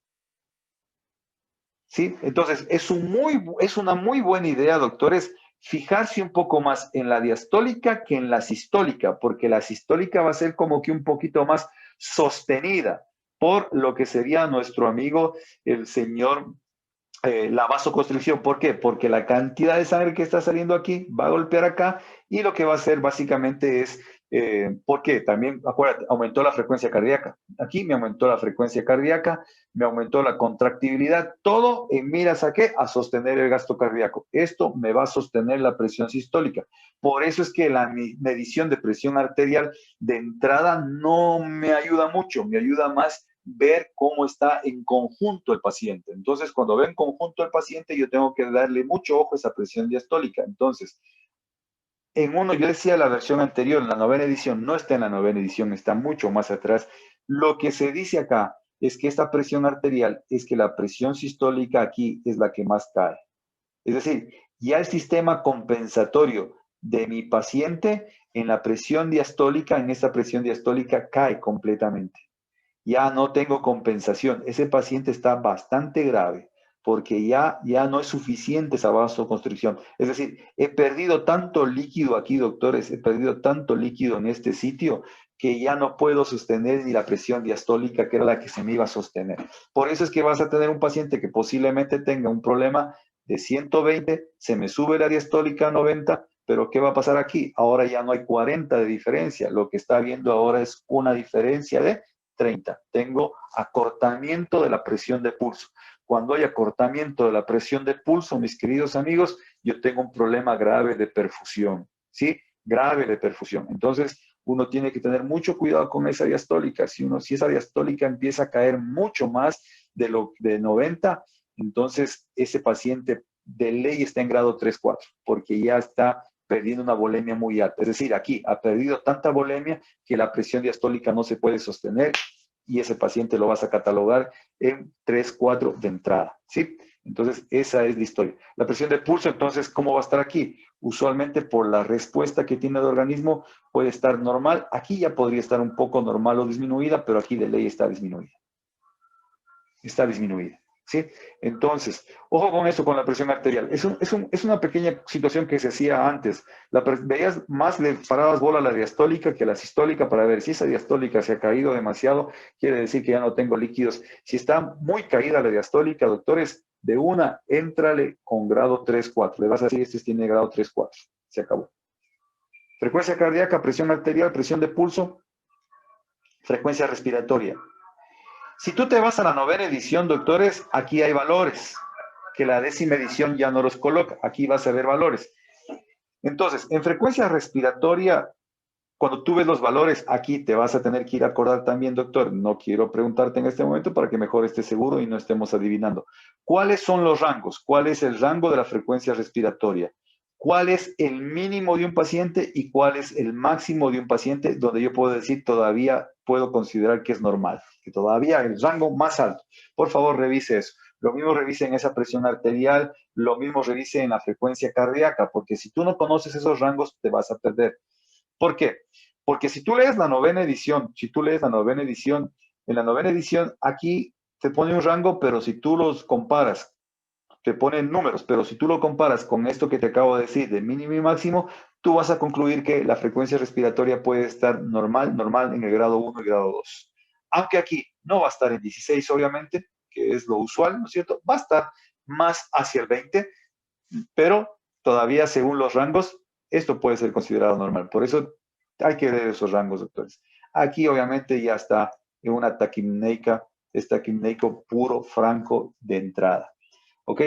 S2: ¿Sí? Entonces, es una muy buena idea, doctores, fijarse un poco más en la diastólica que en la sistólica, porque la sistólica va a ser como que un poquito más sostenida por lo que sería nuestro amigo, el señor, la vasoconstricción. ¿Por qué? Porque la cantidad de sangre que está saliendo aquí va a golpear acá y lo que va a hacer básicamente es, ¿por qué? También, acuérdate, aumentó la frecuencia cardíaca. Aquí me aumentó la frecuencia cardíaca, me aumentó la contractibilidad, todo en miras a qué? A sostener el gasto cardíaco. Esto me va a sostener la presión sistólica. Por eso es que la medición de presión arterial de entrada no me ayuda mucho, me ayuda más ver cómo está en conjunto el paciente. Entonces, cuando veo en conjunto el paciente, yo tengo que darle mucho ojo a esa presión diastólica. Entonces, yo decía la versión anterior, en la novena edición, no está en la novena edición, está mucho más atrás. Lo que se dice acá es que esta presión arterial es que la presión sistólica aquí es la que más cae. Es decir, ya el sistema compensatorio de mi paciente en la presión diastólica, en esta presión diastólica cae completamente. Ya no tengo compensación. Ese paciente está bastante grave porque ya no es suficiente esa vasoconstricción. Es decir, he perdido tanto líquido aquí, doctores, he perdido tanto líquido en este sitio que ya no puedo sostener ni la presión diastólica que era la que se me iba a sostener. Por eso es que vas a tener un paciente que posiblemente tenga un problema de 120, se me sube la diastólica a 90, pero ¿qué va a pasar aquí? Ahora ya no hay 40 de diferencia. Lo que está viendo ahora es una diferencia de 30. Tengo acortamiento de la presión de pulso. Cuando hay acortamiento de la presión de pulso, mis queridos amigos, yo tengo un problema grave de perfusión, ¿sí? Grave de perfusión. Entonces, uno tiene que tener mucho cuidado con esa diastólica. Si esa diastólica empieza a caer mucho más de 90, entonces ese paciente de ley está en grado 3-4, porque ya está perdiendo una volemia muy alta. Es decir, aquí ha perdido tanta volemia que la presión diastólica no se puede sostener y ese paciente lo vas a catalogar en 3-4 de entrada, ¿sí? Entonces, esa es la historia. La presión de pulso, entonces, ¿cómo va a estar aquí? Usualmente por la respuesta que tiene el organismo puede estar normal. Aquí ya podría estar un poco normal o disminuida, pero aquí de ley está disminuida. Está disminuida. ¿Sí? Entonces, ojo con eso, con la presión arterial. Es una pequeña situación que se hacía antes. Veías más, le parabas bola a la diastólica que a la sistólica para ver si esa diastólica se ha caído demasiado, quiere decir que ya no tengo líquidos. Si está muy caída la diastólica, doctores, de una, éntrale con grado 3-4. Le vas a decir, este tiene grado 3-4. Se acabó. Frecuencia cardíaca, presión arterial, presión de pulso, frecuencia respiratoria. Si tú te vas a la novena edición, doctores, aquí hay valores, que la 10ª edición ya no los coloca. Aquí vas a ver valores. Entonces, en frecuencia respiratoria, cuando tú ves los valores, aquí te vas a tener que ir a acordar también, doctor. No quiero preguntarte en este momento para que mejor estés seguro y no estemos adivinando. ¿Cuáles son los rangos? ¿Cuál es el rango de la frecuencia respiratoria? ¿Cuál es el mínimo de un paciente y cuál es el máximo de un paciente donde yo puedo decir todavía puedo considerar que es normal, que todavía el rango más alto? Por favor, revise eso. Lo mismo revise en esa presión arterial, lo mismo revise en la frecuencia cardíaca, porque si tú no conoces esos rangos, te vas a perder. ¿Por qué? Porque si tú lees la novena edición, en la novena edición aquí te pone un rango, pero si tú los comparas, te ponen números, pero si tú lo comparas con esto que te acabo de decir, de mínimo y máximo, tú vas a concluir que la frecuencia respiratoria puede estar normal en el grado 1 y grado 2. Aunque aquí no va a estar en 16, obviamente, que es lo usual, ¿no es cierto? Va a estar más hacia el 20, pero todavía según los rangos, esto puede ser considerado normal. Por eso hay que ver esos rangos, doctores. Aquí obviamente ya está en una taquimneica, es taquimneico puro, franco, de entrada. ¿Ok?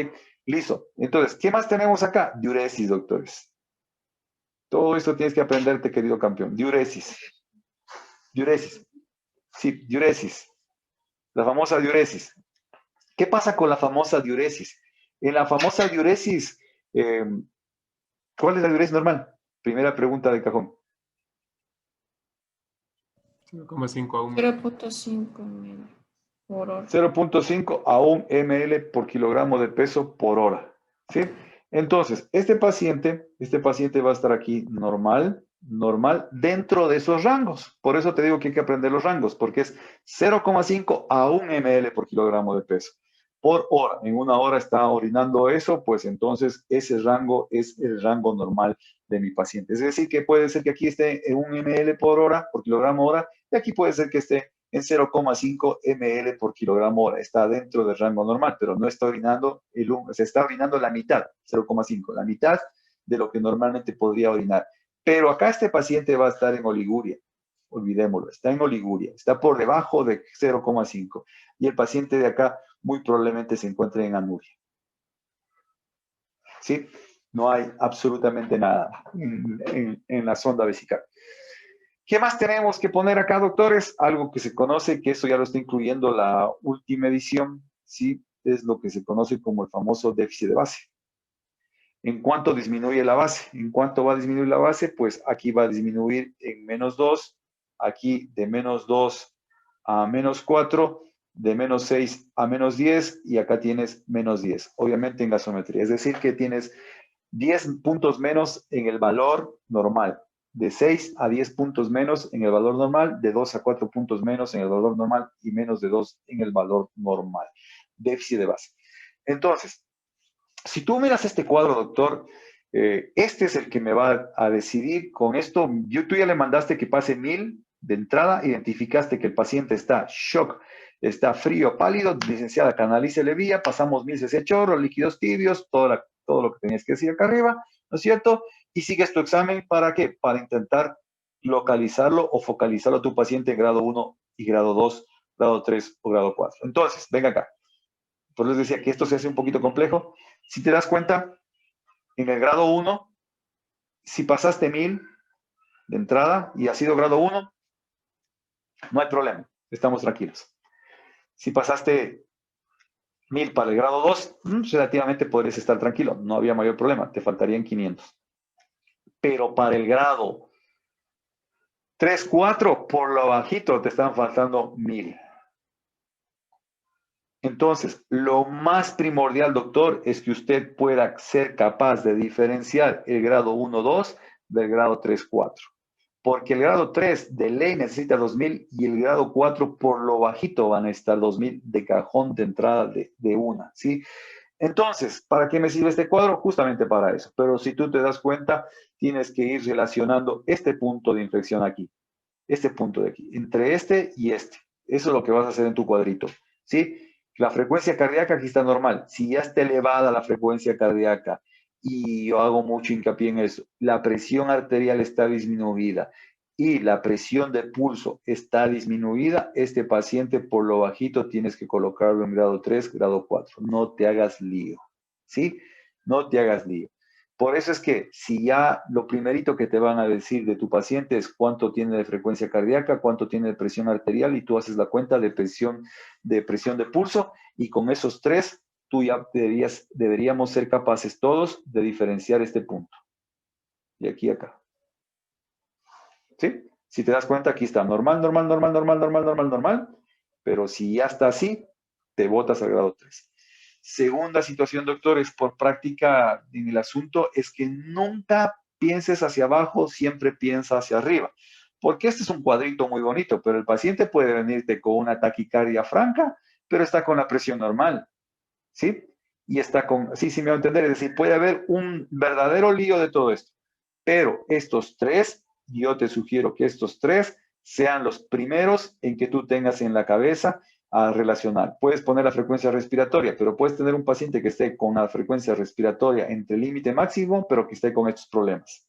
S2: Listo. Entonces, ¿qué más tenemos acá? Diuresis, doctores. Todo esto tienes que aprenderte, querido campeón. Diuresis. Diuresis. Sí, diuresis. La famosa diuresis. ¿Qué pasa con la famosa diuresis? En la famosa diuresis, ¿cuál es la diuresis normal? Primera pregunta de cajón.
S5: 0,5 a 1.
S7: 0,5 ml por hora.
S2: 0.5 a 1 ml por kilogramo de peso por hora. ¿Sí? Entonces, este paciente va a estar aquí normal, dentro de esos rangos. Por eso te digo que hay que aprender los rangos, porque es 0,5 a 1 ml por kilogramo de peso por hora. En una hora está orinando eso, pues entonces ese rango es el rango normal de mi paciente. Es decir, que puede ser que aquí esté en 1 ml por hora, por kilogramo hora, y aquí puede ser que esté en 0,5 ml por kilogramo hora. Está dentro del rango normal, pero no está orinando se está orinando la mitad, 0,5, la mitad de lo que normalmente podría orinar. Pero acá este paciente va a estar en oliguria. Olvidémoslo, está en oliguria, está por debajo de 0,5. Y el paciente de acá muy probablemente se encuentre en anuria. ¿Sí? No hay absolutamente nada en la sonda vesical. ¿Qué más tenemos que poner acá, doctores? Algo que se conoce, que eso ya lo está incluyendo la última edición, ¿sí? Es lo que se conoce como el famoso déficit de base. ¿En cuánto disminuye la base? ¿En cuánto va a disminuir la base? Pues aquí va a disminuir en -2, aquí de -2 a -4, de -6 a -10, y acá tienes -10, obviamente en gasometría. Es decir, que tienes 10 puntos menos en el valor normal. De 6 a 10 puntos menos en el valor normal, de 2 a 4 puntos menos en el valor normal y menos de 2 en el valor normal. Déficit de base. Entonces, si tú miras este cuadro, doctor, este es el que me va a decidir con esto. Tú ya le mandaste que pase 1000 de entrada, identificaste que el paciente está shock, está frío, pálido, licenciada, canalícele vía, pasamos 1000 cc chorro, líquidos tibios, todo lo que tenías que decir acá arriba, ¿no es cierto? Y sigues tu examen, ¿para qué? Para intentar localizarlo o focalizarlo a tu paciente en grado 1 y grado 2, grado 3 o grado 4. Entonces, venga acá. Por eso les decía que esto se hace un poquito complejo. Si te das cuenta, en el grado 1, si pasaste 1000 de entrada y ha sido grado 1, no hay problema, estamos tranquilos. Si pasaste 1000 para el grado 2, relativamente podrías estar tranquilo, no había mayor problema, te faltarían 500. Pero para el grado 3, 4, por lo bajito te están faltando 1000. Entonces, lo más primordial, doctor, es que usted pueda ser capaz de diferenciar el grado 1, 2 del grado 3, 4. Porque el grado 3 de ley necesita 2000 y el grado 4 por lo bajito van a estar 2000 de cajón de entrada de una, ¿sí? Entonces, ¿para qué me sirve este cuadro? Justamente para eso. Pero si tú te das cuenta, tienes que ir relacionando este punto de inflexión aquí, este punto de aquí, entre este y este. Eso es lo que vas a hacer en tu cuadrito, ¿sí? La frecuencia cardíaca aquí está normal. Si ya está elevada la frecuencia cardíaca, y yo hago mucho hincapié en eso, la presión arterial está disminuida y la presión de pulso está disminuida, este paciente por lo bajito tienes que colocarlo en grado 3, grado 4. No te hagas lío, ¿sí? No te hagas lío. Por eso es que si ya lo primerito que te van a decir de tu paciente es cuánto tiene de frecuencia cardíaca, cuánto tiene de presión arterial, y tú haces la cuenta de presión de pulso, y con esos tres tú ya deberíamos ser capaces todos de diferenciar este punto. De aquí a acá. ¿Sí? Si te das cuenta, aquí está normal, normal, normal, normal, normal, normal, normal, pero si ya está así, te botas al grado 3. Segunda situación, doctores, por práctica en el asunto, es que nunca pienses hacia abajo, siempre piensa hacia arriba. Porque este es un cuadrito muy bonito, pero el paciente puede venirte con una taquicardia franca, pero está con la presión normal, ¿sí? Y está con, sí me va a entender, es decir, puede haber un verdadero lío de todo esto. Pero estos tres, yo te sugiero que estos tres sean los primeros en que tú tengas en la cabeza a relacionar. Puedes poner la frecuencia respiratoria, pero puedes tener un paciente que esté con la frecuencia respiratoria entre el límite máximo, pero que esté con estos problemas.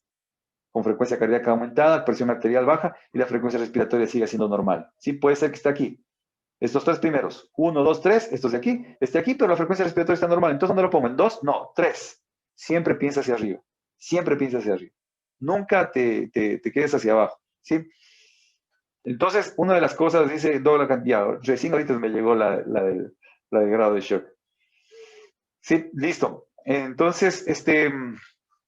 S2: Con frecuencia cardíaca aumentada, presión arterial baja y la frecuencia respiratoria sigue siendo normal. Sí, puede ser que esté aquí. Estos tres primeros, 1, 2, 3, estos de aquí, este aquí, pero la frecuencia respiratoria está normal. Entonces, ¿dónde lo pongo? ¿En 2? No, 3. Siempre piensa hacia arriba. Siempre piensa hacia arriba. Nunca te quedes hacia abajo, ¿sí? Entonces, una de las cosas, dice doble cantidad. Recién ahorita me llegó la del grado de shock. Sí, listo. Entonces,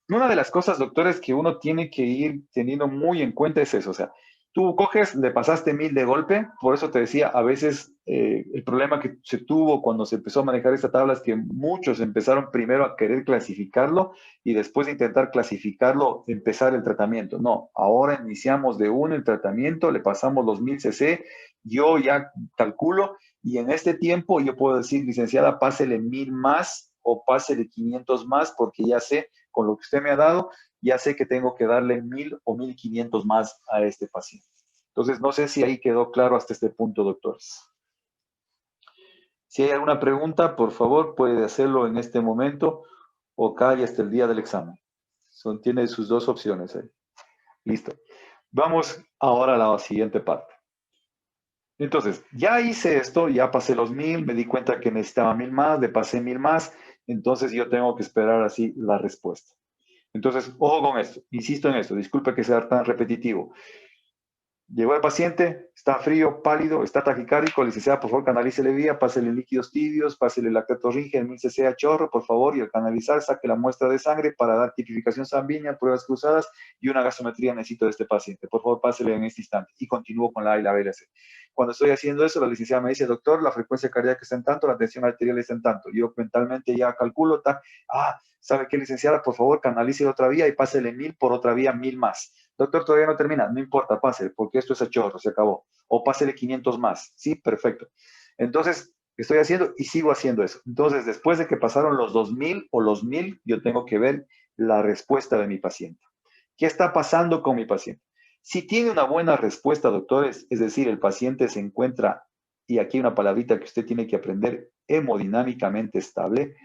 S2: una de las cosas, doctores, que uno tiene que ir teniendo muy en cuenta es eso. O sea, Tú coges, le pasaste 1000 de golpe, por eso te decía, a veces el problema que se tuvo cuando se empezó a manejar esta tabla es que muchos empezaron primero a querer clasificarlo y después de intentar clasificarlo, empezar el tratamiento. No, ahora iniciamos de uno el tratamiento, le pasamos los 1000 cc, yo ya calculo y en este tiempo yo puedo decir, licenciada, pásele 1000 más o pásele 500 más porque ya sé, con lo que usted me ha dado, ya sé que tengo que darle 1000 o 1500 más a este paciente. Entonces, no sé si ahí quedó claro hasta este punto, doctores. Si hay alguna pregunta, por favor, puede hacerlo en este momento o calle hasta el día del examen. Tiene sus dos opciones ahí. Listo. Vamos ahora a la siguiente parte. Entonces, ya hice esto, ya pasé los 1000, me di cuenta que necesitaba 1000 más, le pasé 1000 más, entonces yo tengo que esperar así la respuesta. Entonces, ojo con esto, insisto en esto, disculpe que sea tan repetitivo. Llegó el paciente, está frío, pálido, está taquicárdico, licenciada, por favor, canalícele vía, pásele líquidos tibios, pásele lactato ringe en 1000 cc a chorro, por favor, y al canalizar saque la muestra de sangre para dar tipificación sanguínea, pruebas cruzadas y una gasometría necesito de este paciente. Por favor, pásele en este instante. Y continúo con la A y la B y la C. Cuando estoy haciendo eso, la licenciada me dice, doctor, la frecuencia cardíaca está en tanto, la tensión arterial está en tanto. Yo mentalmente ya calculo, ¿sabe qué, licenciada? Por favor, canalice otra vía y pásele 1000 por otra vía, 1000 más. Doctor, todavía no termina. No importa, pásele, porque esto es a chorro, se acabó. O pásele 500 más. Sí, perfecto. Entonces, estoy haciendo y sigo haciendo eso. Entonces, después de que pasaron los 2000 o los 1000, yo tengo que ver la respuesta de mi paciente. ¿Qué está pasando con mi paciente? Si tiene una buena respuesta, doctores, es decir, el paciente se encuentra, y aquí hay una palabrita que usted tiene que aprender, hemodinámicamente estable.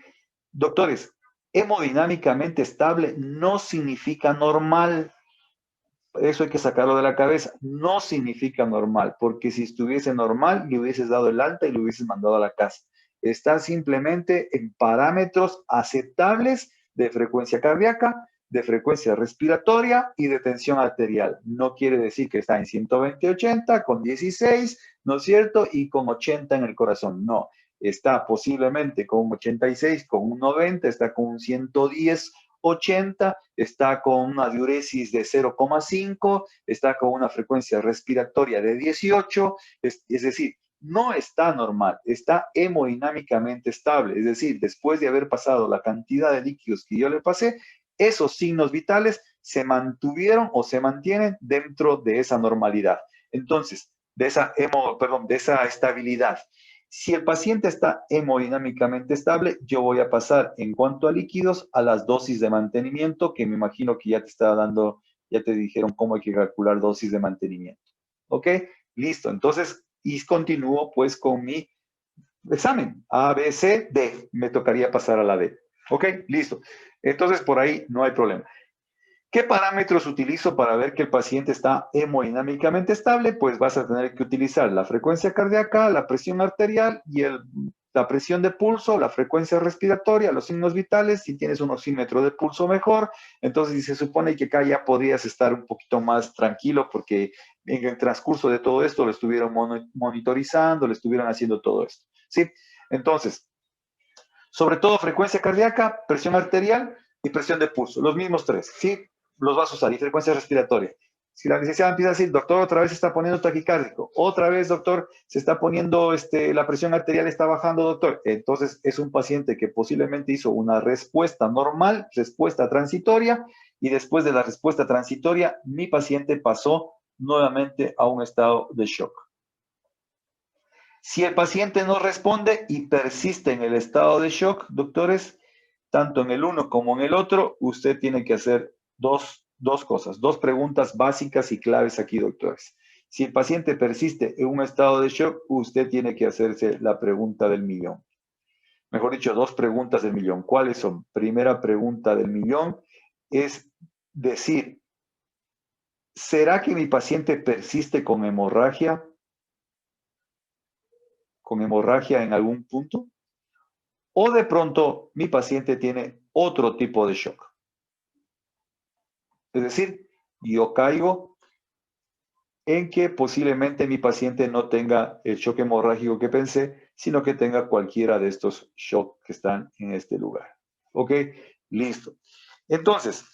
S2: Doctores, hemodinámicamente estable no significa normal. Eso hay que sacarlo de la cabeza. No significa normal, porque si estuviese normal, le hubieses dado el alta y le hubieses mandado a la casa. Está simplemente en parámetros aceptables de frecuencia cardíaca, de frecuencia respiratoria y de tensión arterial. No quiere decir que está en 120-80, con 16, ¿no es cierto? Y con 80 en el corazón. No, está posiblemente con un 86, con un 90, está con un 110, 80, está con una diuresis de 0,5, está con una frecuencia respiratoria de 18, es decir, no está normal, está hemodinámicamente estable, es decir, después de haber pasado la cantidad de líquidos que yo le pasé, esos signos vitales se mantuvieron o se mantienen dentro de esa normalidad. Entonces, de esa estabilidad. Si el paciente está hemodinámicamente estable, yo voy a pasar en cuanto a líquidos a las dosis de mantenimiento, que me imagino que ya te está dando, ya te dijeron cómo hay que calcular dosis de mantenimiento. ¿Ok? Listo. Entonces, y continúo pues con mi examen. A, B, C, D. Me tocaría pasar a la D. ¿Ok? Listo. Entonces, por ahí no hay problema. ¿Qué parámetros utilizo para ver que el paciente está hemodinámicamente estable? Pues vas a tener que utilizar la frecuencia cardíaca, la presión arterial y la presión de pulso, la frecuencia respiratoria, los signos vitales. Si tienes un oxímetro de pulso, mejor. Entonces, se supone que acá ya podrías estar un poquito más tranquilo porque en el transcurso de todo esto lo estuvieron monitorizando, le estuvieron haciendo todo esto. ¿Sí? Entonces, sobre todo frecuencia cardíaca, presión arterial y presión de pulso. Los mismos tres, ¿sí? Los vas a usar, y frecuencia respiratoria. Si la licenciada empieza a decir, doctor, otra vez se está poniendo taquicárdico, otra vez, doctor, se está poniendo, la presión arterial está bajando, doctor, entonces es un paciente que posiblemente hizo una respuesta normal, respuesta transitoria, y después de la respuesta transitoria, mi paciente pasó nuevamente a un estado de shock. Si el paciente no responde y persiste en el estado de shock, doctores, tanto en el uno como en el otro, usted tiene que hacer dos cosas, dos preguntas básicas y claves aquí, doctores. Si el paciente persiste en un estado de shock, usted tiene que hacerse la pregunta del millón. Mejor dicho, dos preguntas del millón. ¿Cuáles son? Primera pregunta del millón es decir, ¿será que mi paciente persiste con hemorragia? ¿Con hemorragia en algún punto? ¿O de pronto mi paciente tiene otro tipo de shock? Es decir, yo caigo en que posiblemente mi paciente no tenga el shock hemorrágico que pensé, sino que tenga cualquiera de estos shocks que están en este lugar. ¿Ok? Listo. Entonces,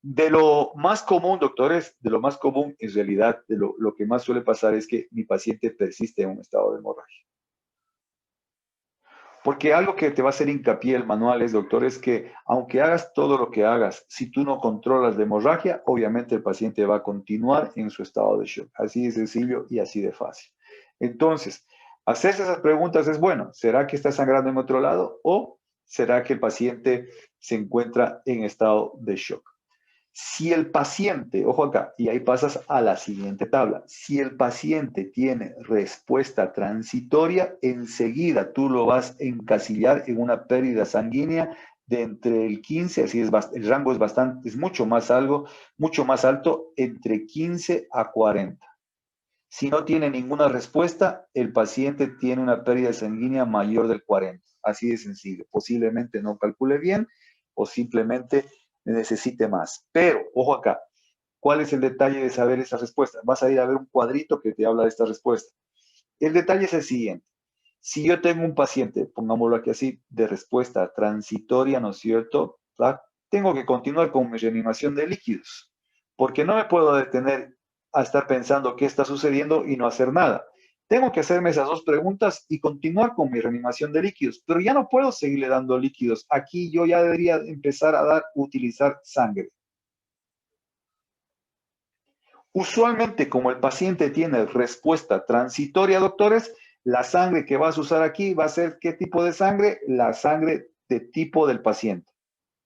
S2: De lo más común, doctores, de lo más común, en realidad, de lo que más suele pasar es que mi paciente persiste en un estado de hemorragia. Porque algo que te va a hacer hincapié el manual es, doctor, es que aunque hagas todo lo que hagas, si tú no controlas la hemorragia, obviamente el paciente va a continuar en su estado de shock. Así de sencillo y así de fácil. Entonces, hacerse esas preguntas es bueno. ¿Será que está sangrando en otro lado o será que el paciente se encuentra en estado de shock? Si el paciente, ojo acá, y ahí pasas a la siguiente tabla, si el paciente tiene respuesta transitoria, enseguida tú lo vas a encasillar en una pérdida sanguínea de entre el 15, así es, el rango es bastante, es mucho más alto, entre 15 a 40. Si no tiene ninguna respuesta, el paciente tiene una pérdida sanguínea mayor del 40. Así de sencillo. Posiblemente no calcule bien o simplemente necesite más. Pero, ojo acá, ¿cuál es el detalle de saber esa respuesta? Vas a ir a ver un cuadrito que te habla de esta respuesta. El detalle es el siguiente. Si yo tengo un paciente, pongámoslo aquí así, de respuesta transitoria, ¿no es cierto? Tengo que continuar con mi reanimación de líquidos, porque no me puedo detener a estar pensando qué está sucediendo y no hacer nada. Tengo que hacerme esas dos preguntas y continuar con mi reanimación de líquidos, pero ya no puedo seguirle dando líquidos. Aquí yo ya debería empezar a utilizar sangre. Usualmente, como el paciente tiene respuesta transitoria, doctores, la sangre que vas a usar aquí va a ser ¿qué tipo de sangre? La sangre de tipo del paciente.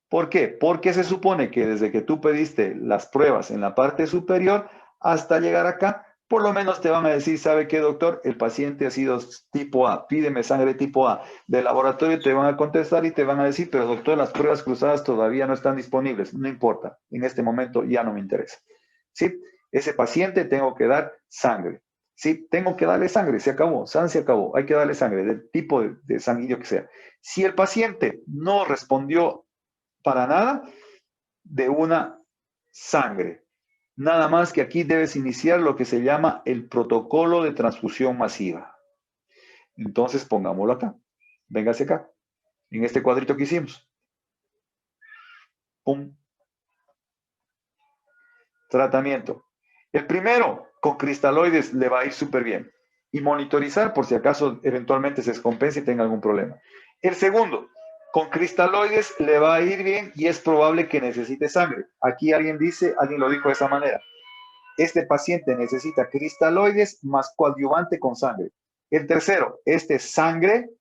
S2: ¿Por qué? Porque se supone que desde que tú pediste las pruebas en la parte superior hasta llegar acá, por lo menos te van a decir, ¿sabe qué, doctor? El paciente ha sido tipo A, pídeme sangre tipo A. Del laboratorio te van a contestar y te van a decir, pero doctor, las pruebas cruzadas todavía no están disponibles. No importa, en este momento ya no me interesa. ¿Sí? Ese paciente tengo que dar sangre. ¿Sí? Tengo que darle sangre, se acabó, se acabó. Hay que darle sangre, del tipo de sanguíneo que sea. Si el paciente no respondió para nada, de una sangre. Nada más que aquí debes iniciar lo que se llama el protocolo de transfusión masiva. Entonces pongámoslo acá. Véngase acá, en este cuadrito que hicimos. Pum. Tratamiento. El primero, con cristaloides, le va a ir súper bien. Y monitorizar por si acaso eventualmente se descompensa y tenga algún problema. El segundo, con cristaloides le va a ir bien y es probable que necesite sangre. Aquí alguien lo dijo de esa manera. Este paciente necesita cristaloides más coadyuvante con sangre. El tercero, sangre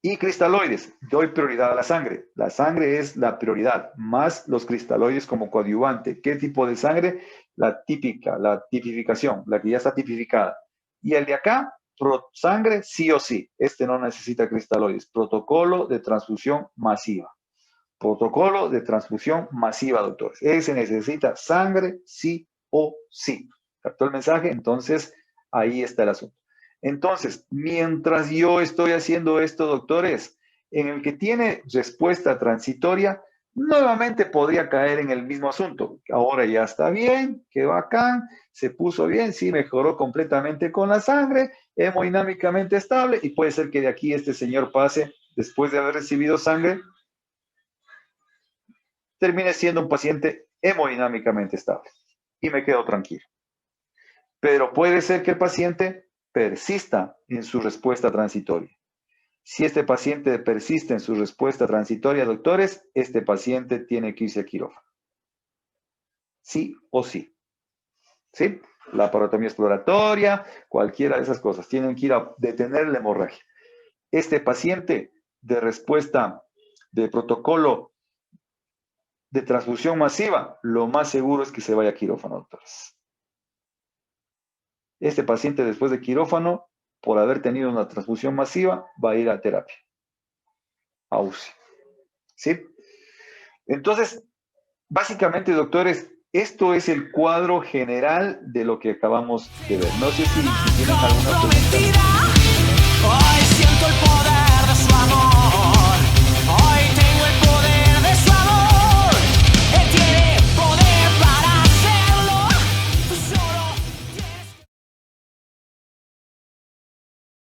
S2: y cristaloides. Doy prioridad a la sangre. La sangre es la prioridad, más los cristaloides como coadyuvante. ¿Qué tipo de sangre? La típica, la tipificación, la que ya está tipificada. Y el de acá, sangre sí o sí. No necesita cristaloides. Protocolo de transfusión masiva. Protocolo de transfusión masiva, doctores. Ese necesita sangre sí o sí. ¿Captó el mensaje? Entonces, ahí está el asunto. Entonces, mientras yo estoy haciendo esto, doctores, en el que tiene respuesta transitoria, nuevamente podría caer en el mismo asunto. Ahora ya está bien, qué bacán, se puso bien, sí, mejoró completamente con la sangre, hemodinámicamente estable, y puede ser que de aquí este señor pase, después de haber recibido sangre, termine siendo un paciente hemodinámicamente estable. Y me quedo tranquilo. Pero puede ser que el paciente persista en su respuesta transitoria. Si este paciente persiste en su respuesta transitoria, doctores, este paciente tiene que irse a quirófano. Sí o sí. ¿Sí? La laparotomía exploratoria, cualquiera de esas cosas. Tienen que ir a detener la hemorragia. Este paciente de respuesta de protocolo de transfusión masiva, lo más seguro es que se vaya a quirófano, doctores. Este paciente después de quirófano, por haber tenido una transfusión masiva, va a ir a terapia, a UCI. ¿Sí? Entonces, básicamente, doctores, esto es el cuadro general de lo que acabamos de ver. No sé si tienen alguna pregunta.